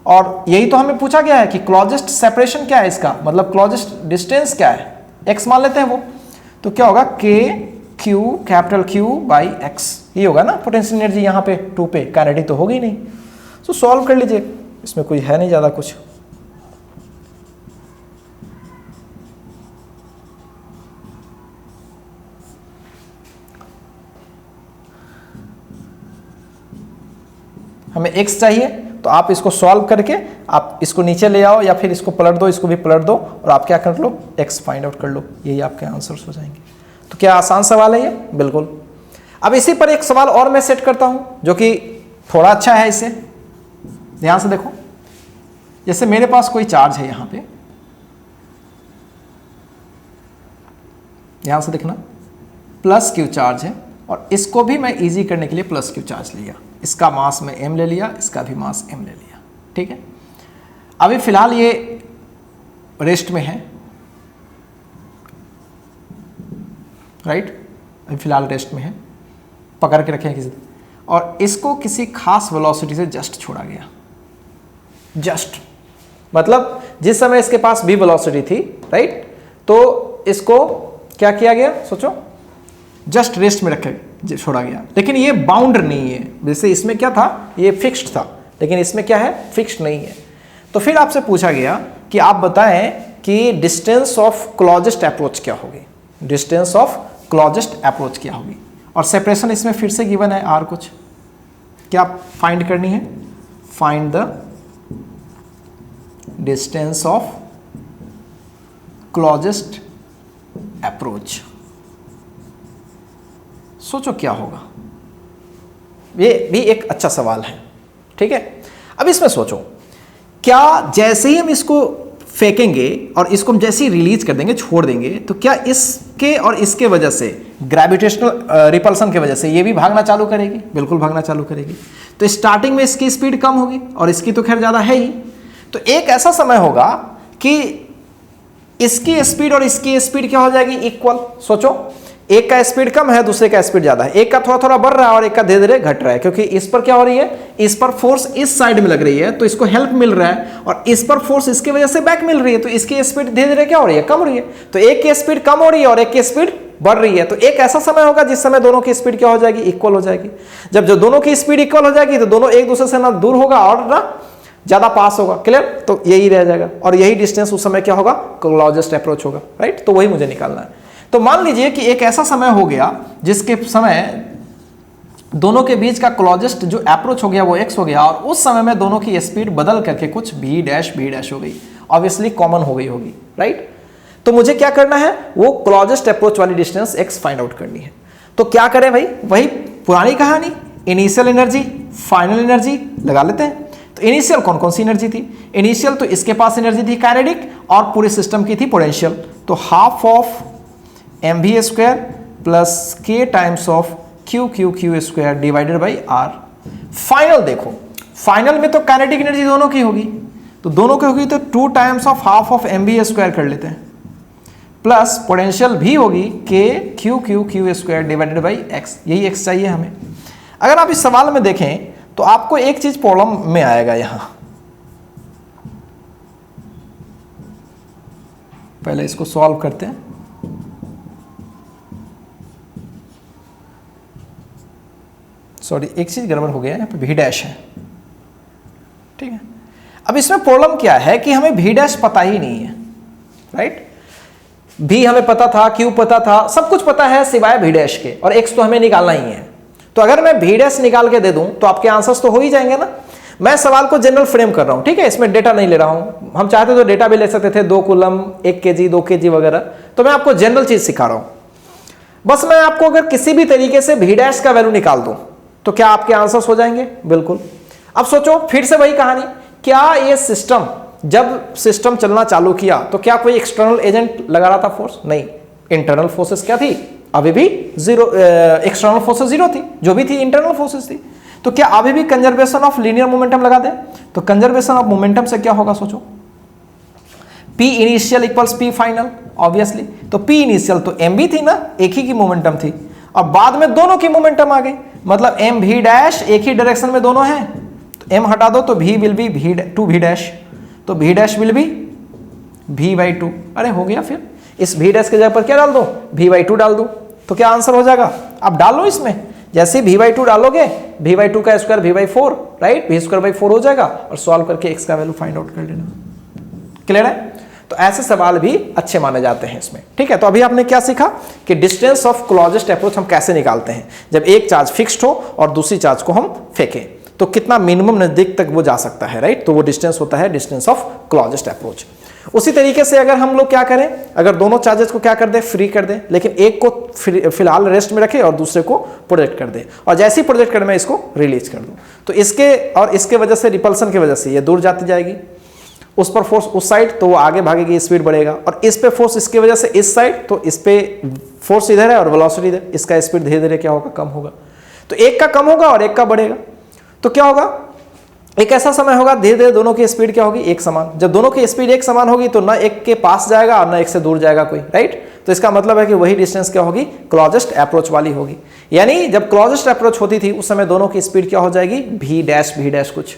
और यही तो हमें पूछा गया है कि क्लोजेस्ट सेपरेशन क्या है इसका, मतलब क्लोजेस्ट डिस्टेंस क्या है, x मान लेते हैं वो। तो क्या होगा, के Q capital Q by x, ये होगा ना पोटेंशियल एनर्जी यहाँ पे 2 पे, काइनेटिक तो होगी नहीं। तो सॉल्व कर लीजिए, इसमें कोई है नहीं ज़्यादा कुछ। हमें x चाहिए, तो आप इसको सॉल्व करके आप इसको नीचे ले आओ या फिर इसको पलट दो, इसको भी पलट दो, और आप क्या कर लो, x फाइंड आउट कर लो, यही आपके आंसर्स हो जाएंगे। तो क्या आसान सवाल है ये, बिल्कुल। अब इसी पर एक सवाल और मैं सेट करता हूं जो कि थोड़ा अच्छा है, इसे ध्यान से देखो। जैसे मेरे पास कोई चार्ज है यहाँ पे, यहां से देखना प्लस क्यू चार्ज है, और इसको भी मैं इजी करने के लिए प्लस क्यू चार्ज लिया, इसका मास में m ले लिया, इसका भी मास m ले लिया। ठीक है, अभी फिलहाल ये रेस्ट में है, राइट, अभी फिलहाल रेस्ट में है, पकड़ के रखे हैं किसी, और इसको किसी खास वेलोसिटी से जस्ट छोड़ा गया। जस्ट मतलब जिस समय इसके पास v वेलोसिटी थी, राइट, तो इसको क्या किया गया, सोचो, जस्ट रेस्ट में रखे छोड़ा गया। लेकिन ये बाउंड नहीं है, जैसे इसमें क्या था, ये फिक्स्ड था, लेकिन इसमें क्या है, फिक्स्ड नहीं है। तो फिर आपसे पूछा गया कि आप बताएं कि डिस्टेंस ऑफ क्लोजेस्ट अप्रोच क्या होगी, डिस्टेंस ऑफ क्लोजेस्ट अप्रोच क्या होगी, और सेपरेशन इसमें फिर से गिवन है r कुछ, क्या फाइंड करनी है, find the distance of closest approach. सोचो क्या होगा, ये भी एक अच्छा सवाल है। ठीक है, अब इसमें सोचो, क्या जैसे ही हम इसको फेंकेंगे और इसको हम जैसे ही रिलीज कर देंगे, छोड़ देंगे, तो क्या इसके और इसके वजह से ग्रेविटेशनल रिपल्सन की वजह से ये भी भागना चालू करेगी, बिल्कुल भागना चालू करेगी। तो स्टार्टिंग में इसकी स्पीड कम होगी और इसकी तो खैर ज़्यादा है ही, तो एक ऐसा समय होगा कि इसकी स्पीड और इसकी स्पीड क्या हो जाएगी, इक्वल। सोचो, एक का स्पीड कम है, दूसरे का स्पीड ज्यादा है, एक का थोड़ा थोड़ा बढ़ रहा है और एक का धीरे धीरे घट रहा है, क्योंकि इस पर क्या हो रही है, इस पर फोर्स इस साइड में लग रही है तो इसको हेल्प मिल रहा है, और इस पर फोर्स इसकी वजह से बैक मिल रही है तो इसकी स्पीड धीरे धीरे क्या हो रही है, कम हो रही है। तो एक की स्पीड कम हो रही है और एक की स्पीड बढ़ रही है, तो एक ऐसा समय होगा जिस समय दोनों की स्पीड क्या हो जाएगी, इक्वल हो जाएगी। जब जो दोनों की स्पीड इक्वल हो जाएगी तो दोनों एक दूसरे से ना दूर होगा और ना ज्यादा पास होगा। क्लियर, तो यही रह जाएगा, और यही डिस्टेंस उस समय क्या होगा, क्लोजेस्ट अप्रोच होगा, राइट। तो वही मुझे निकालना है। तो मान लीजिए कि एक ऐसा समय हो गया जिसके समय दोनों के बीच का क्लोजेस्ट जो अप्रोच हो गया वो x हो गया, और उस समय में दोनों की स्पीड बदल करके कुछ v डैश हो गई, ऑब्वियसली कॉमन हो गई होगी, राइट। तो मुझे क्या करना है, वो क्लोजेस्ट अप्रोच वाली डिस्टेंस x फाइंड आउट करनी है। तो क्या करें भाई, वही पुरानी कहानी, इनिशियल एनर्जी फाइनल एनर्जी लगा लेते हैं। तो इनिशियल कौन कौन सी एनर्जी थी, इनिशियल तो इसके पास एनर्जी थी काइनेटिक, और पूरे सिस्टम की थी पोटेंशियल, तो half of mv square plus k times of q square divided by r। Final देखो, फाइनल में तो काइनेटिक एनर्जी दोनों की होगी, तो दोनों की होगी तो 2 times of half of mv square कर लेते हैं, प्लस पोटेंशियल भी होगी k q square divided by x, यही x चाहिए हमें। अगर आप इस सवाल में देखें तो आपको एक चीज प्रॉब्लम में आएगा, यहां पहले इसको सॉल्व करते हैं। सॉरी, एक चीज गड़बड़ हो गया है, यहाँ पे v डैश है, ठीक है। अब इसमें प्रॉब्लम क्या है कि हमें v डैश पता ही नहीं है, राइट। v हमें पता था, q पता था, सब कुछ पता है सिवाय v डैश के, और x तो हमें निकालना ही है। तो अगर मैं v डैश निकाल के दे दूं तो आपके आंसर्स तो हो ही जाएंगे ना। मैं सवाल को जनरल फ्रेम कर रहा हूं, ठीक है, इसमें डेटा नहीं ले रहा हूं। हम चाहते तो डेटा भी ले सकते थे, 2 कूलम 1 kg 2 kg वगैरह, तो मैं आपको जनरल चीज सिखा रहा हूं। बस मैं आपको अगर किसी भी तरीके से v डैश का वैल्यू निकाल दूं तो क्या आपके आंसर्स हो जाएंगे, बिल्कुल। अब सोचो फिर से वही कहानी, क्या ये सिस्टम, जब सिस्टम चलना चालू किया तो क्या कोई एक्सटर्नल एजेंट लगा रहा था फोर्स, नहीं। इंटरनल फोर्सेस क्या थी, अभी भी जीरो, एक्सटर्नल फोर्सेस जीरो थी, जो भी थी इंटरनल फोर्सेस थी। तो क्या अभी भी कंजर्वेशन ऑफ लीनियर मोमेंटम लगा दें, तो कंजर्वेशन ऑफ मोमेंटम से क्या होगा, सोचो, P initial equals P final, obviously. तो P इनिशियल तो mv थी ना, एक ही की मोमेंटम थी, और बाद में दोनों की मोमेंटम आ गई, मतलब mv डैश एक ही डायरेक्शन में दोनों हैं, तो m हटा दो तो v will be v dash, तो v dash will B v/2। अरे हो गया, फिर इस v डैश के जगह पर क्या डाल दो, v/2 डाल दो, तो क्या आंसर हो जाएगा। आप डालो इसमें, जैसे v/2 डालोगे, v/2 का स्क्वायर v/4, राइट, v²/4 हो जाएगा, और सॉल्व करके x का वैल्यू फाइंड आउट कर लेना। क्लियर है। तो ऐसे सवाल भी अच्छे माने जाते हैं इसमें, ठीक है। तो अभी आपने क्या सीखा कि डिस्टेंस ऑफ क्लोजेस्ट अप्रोच हम कैसे निकालते हैं, जब एक चार्ज फिक्स्ड हो और दूसरी चार्ज को हम फेंकें तो कितना मिनिमम नजदीक तक वो जा सकता है, राइट। तो वो डिस्टेंस होता है डिस्टेंस ऑफ क्लोजेस्ट अप्रोच। उसी तरीके से अगर हम लोग क्या करें, अगर दोनों चार्जेस को क्या कर दें, फ्री कर दें, लेकिन एक को फिलहाल रेस्ट में रखें और दूसरे को प्रोजेक्ट कर दें, और जैसे ही प्रोजेक्ट करें मैं इसको रिलीज कर दूं, तो इसके और इसके वजह से, रिपल्सन की वजह से ये दूर जाती जाएगी, उस पर फोर्स उस साइड तो वो आगे भागेगी, स्पीड बढ़ेगा, और इस पे फोर्स इसकी वजह से इस साइड, तो इस पे फोर्स इधर है और वेलोसिटी इधर, इसका स्पीड धीरे धीरे क्या होगा, कम होगा। तो एक का कम होगा और एक का बढ़ेगा, तो क्या होगा, एक ऐसा समय होगा धीरे धीरे दोनों की स्पीड क्या होगी, एक समान। जब दोनों की स्पीड एक समान होगी तो ना एक के पास जाएगा और ना एक से दूर जाएगा कोई, राइट। तो इसका मतलब है कि वही डिस्टेंस क्या होगी, क्लोजेस्ट अप्रोच वाली होगी। यानी जब क्लोजेस्ट अप्रोच होती थी उस समय दोनों की स्पीड क्या हो जाएगी, भी डैश कुछ।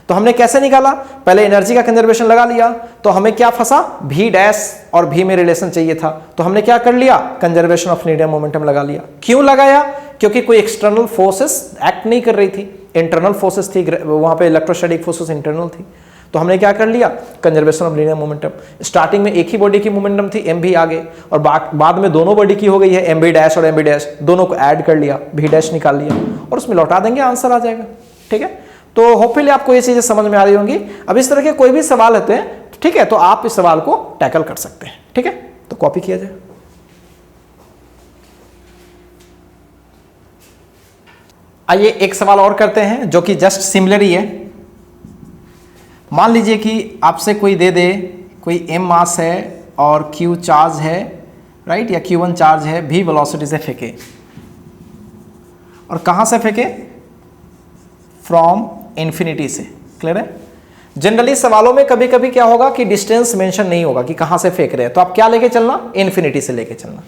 तो हमने कैसे निकाला, पहले एनर्जी का कंजर्वेशन लगा लिया, तो हमें क्या फंसा, भी डैश और भी में रिलेशन चाहिए था, तो हमने क्या कर लिया, कंजर्वेशन ऑफ लीनियर मोमेंटम लगा लिया। क्यों लगाया, क्योंकि कोई एक्सटर्नल फोर्सेस एक्ट नहीं कर रही थी, इंटरनल फोर्सेस थी, वहां पे इलेक्ट्रोस्टैटिक फोर्सेस इंटरनल थी। तो हमने क्या कर लिया, conservation of linear momentum. Starting में एक ही बॉडी की मोमेंटम थी एम भी आगे, और बाद में दोनों बॉडी की हो गई है एम बी डैश और एम बी डैश, दोनों को ऐड कर लिया, भी डैश निकाल लिया और उसमें लौटा देंगे, आंसर आ जाएगा। ठीक है, तो होपफुली आपको ये चीजें समझ में आ रही होंगी। अब इस तरह के कोई भी सवाल होते हैं, ठीक है, तो आप इस सवाल को टैकल कर सकते हैं। ठीक है, तो कॉपी किया जाए। आइए एक सवाल और करते हैं जो कि जस्ट सिमिलर ही है। मान लीजिए कि आपसे कोई दे दे, कोई m मास है और q चार्ज है, राइट, या q1 चार्ज है, v वेलोसिटी से फेंके, और कहां से फेंके, फ्रॉम इन्फिनिटी से। क्लियर है। जनरली सवालों में कभी कभी क्या होगा कि डिस्टेंस मेंशन नहीं होगा कि कहां से फेंक रहे हैं, तो आप क्या लेके चलना, इन्फिनिटी से लेके चलना।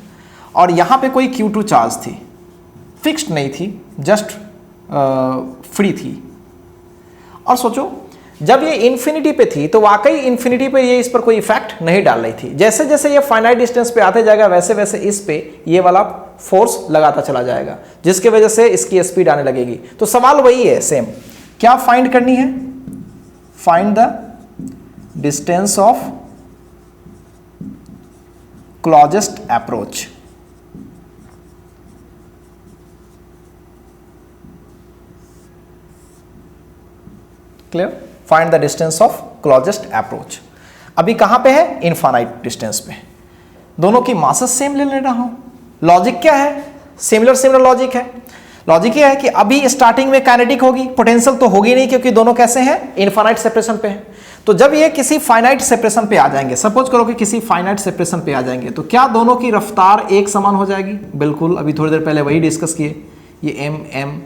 और यहां पे कोई q2 चार्ज थी, फिक्स्ड नहीं थी, जस्ट फ्री थी। और सोचो जब ये इन्फिनिटी पे थी तो वाकई इन्फिनिटी पे ये इस पर कोई इफेक्ट नहीं डाल रही थी। जैसे जैसे ये फाइनाइट डिस्टेंस पे आते जाएगा वैसे वैसे इस पे ये वाला फोर्स लगाता चला जाएगा, जिसके वजह से इसकी स्पीड आने लगेगी। तो सवाल वही है सेम, क्या फाइंड करनी है, find the distance of closest approach. Clear, find the distance of closest approach. अभी कहां पे है, इनफाइनाइट डिस्टेंस पे, दोनों की मासेस सेम ले रहा हूं। लॉजिक क्या है, सिमिलर लॉजिक है। लॉजिक ये है कि अभी स्टार्टिंग में काइनेटिक होगी, पोटेंशियल तो होगी नहीं क्योंकि दोनों कैसे हैं, इनफाइनाइट सेपरेशन पे हैं। तो जब ये किसी फाइनाइट सेपरेशन पे आ जाएंगे, सपोज करो कि किसी फाइनाइट सेपरेशन पे आ जाएंगे, तो क्या दोनों की रफ्तार एक समान हो जाएगी, बिल्कुल। अभी थोड़ी देर पहले वही डिस्कस किए, ये एम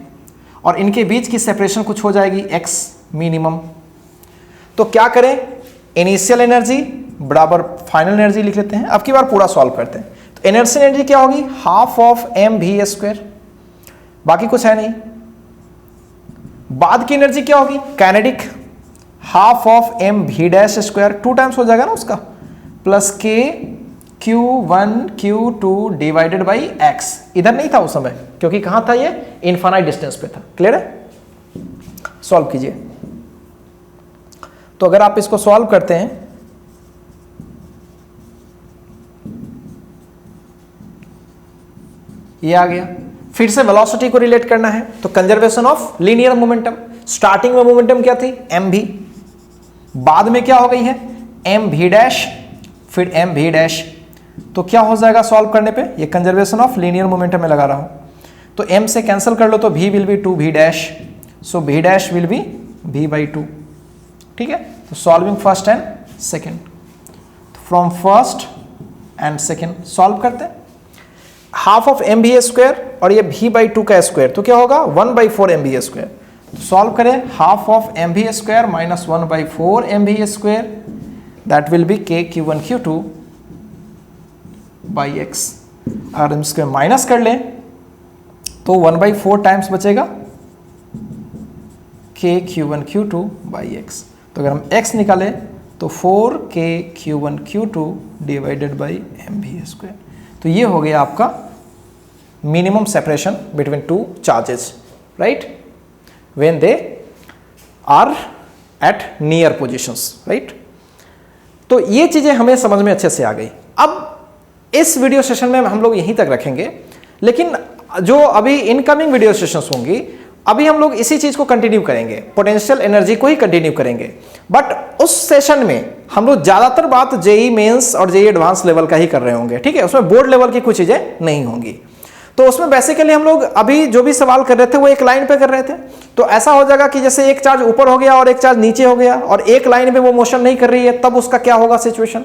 और इनके बीच की सेपरेशन कुछ हो जाएगी एक्स मिनिमम। तो क्या करें, इनिशियल एनर्जी बराबर फाइनल एनर्जी लिख लेते हैं। अब की बार पूरा सॉल्व करते हैं। तो इनिशियल एनर्जी क्या होगी, half of m v square, बाकी कुछ है नहीं। बाद की एनर्जी क्या होगी, kinetic, half of m v dash square, 2 times हो जाएगा ना उसका, प्लस के Q1 Q2 divided by x. इधर नहीं था उस समय क्योंकि कहां था, ये इनफाइनाइट डिस्टेंस पे था। क्लियर है, सॉल्व कीजिए। तो अगर आप इसको सॉल्व करते हैं, ये आ गया। फिर से वेलोसिटी को रिलेट करना है, तो conservation of linear momentum. Starting में मोमेंटम क्या थी, एम भी, बाद में क्या हो गई है, एम भी डैश, फिर एम भी डैश। तो क्या हो जाएगा सॉल्व करने पे, ये कंजर्वेशन ऑफ लीनियर मोमेंटम में लगा रहा हूं, तो एम से कैंसिल कर लो, तो v will be 2 v dash, so v dash will be v by 2। ठीक है, तो solving first and second, from first and second solve करते हैं। Half of m B square और ये v बाई 2 का स्क्वायर, तो क्या होगा 1/4 एम बी स्क्वायर। सॉल्व करें, half of m B square minus 1/4 m B square, that will be k Q1 Q2 by x. अगर हम इसको माइनस कर लें तो 1/4 टाइम्स बचेगा k Q1 Q2 by x. तो अगर हम x निकालें तो 4k Q1 Q2 divided by m B square. तो ये हो गया आपका minimum separation between two charges, right, when they are at near positions, right. तो ये चीजें हमें समझ में अच्छे से आ गई। अब इस वीडियो सेशन में हम लोग यहीं तक रखेंगे, लेकिन जो अभी इनकमिंग वीडियो सेशंस होंगी, अभी हम लोग इसी चीज को कंटिन्यू करेंगे, पोटेंशियल एनर्जी को ही कंटिन्यू करेंगे। बट उस सेशन में हम लोग ज्यादातर बात जेई मेंस और जेई एडवांस लेवल का ही कर रहे होंगे, ठीक है। उसमें बोर्ड लेवल की कुछ चीजें नहीं होंगी। तो उसमें बेसिकली हम लोग अभी जो भी सवाल कर रहे थे वो एक लाइन पे कर रहे थे। तो ऐसा हो जाएगा कि जैसे एक चार्ज ऊपर हो गया और एक चार्ज नीचे हो गया और एक लाइन में वो मोशन नहीं कर रही है, तब उसका क्या होगा सिचुएशन,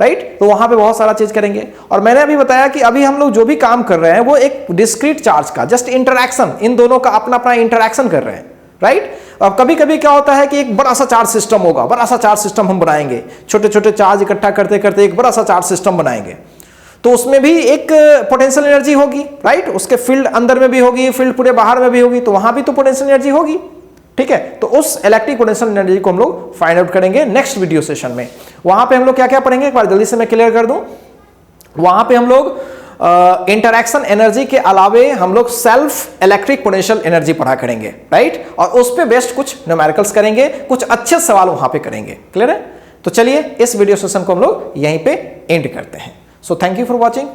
राइट। तो वहां पे बहुत सारा चीज करेंगे। और मैंने अभी बताया कि अभी हम लोग जो भी काम कर रहे हैं वो एक डिस्क्रीट चार्ज का जस्ट इंटरैक्शन, इन दोनों का अपना अपना इंटरैक्शन कर रहे हैं, राइट। अब कभी कभी क्या होता है कि एक बड़ा सा चार्ज सिस्टम होगा, बड़ा सा चार्ज सिस्टम हम बनाएंगे, छोटे छोटे चार्ज इकट्ठा करते करते एक बड़ा सा चार्ज सिस्टम बनाएंगे, तो उसमें भी एक पोटेंशियल एनर्जी होगी, राइट। उसके फील्ड अंदर में भी होगी, फील्ड पूरे बाहर में भी होगी, तो वहां भी तो पोटेंशियल एनर्जी होगी, ठीक है। तो उस इलेक्ट्रिक पोटेंशियल एनर्जी को हम लोग फाइंड आउट करेंगे नेक्स्ट वीडियो सेशन में। वहां पे हम लोग क्या क्या पढ़ेंगे एक बार जल्दी से मैं क्लियर कर दूं। वहां पे हम लोग इंटरैक्शन एनर्जी के अलावे हम लोग सेल्फ इलेक्ट्रिक पोटेंशियल एनर्जी पढ़ा करेंगे, राइट। और उस पे बेस्ट कुछ न्यूमेरिकल्स करेंगे, कुछ अच्छे सवाल वहां पे करेंगे, क्लियर है। तो चलिए इस वीडियो सेशन को हम लोग यहीं पे एंड करते हैं। So thank you for watching.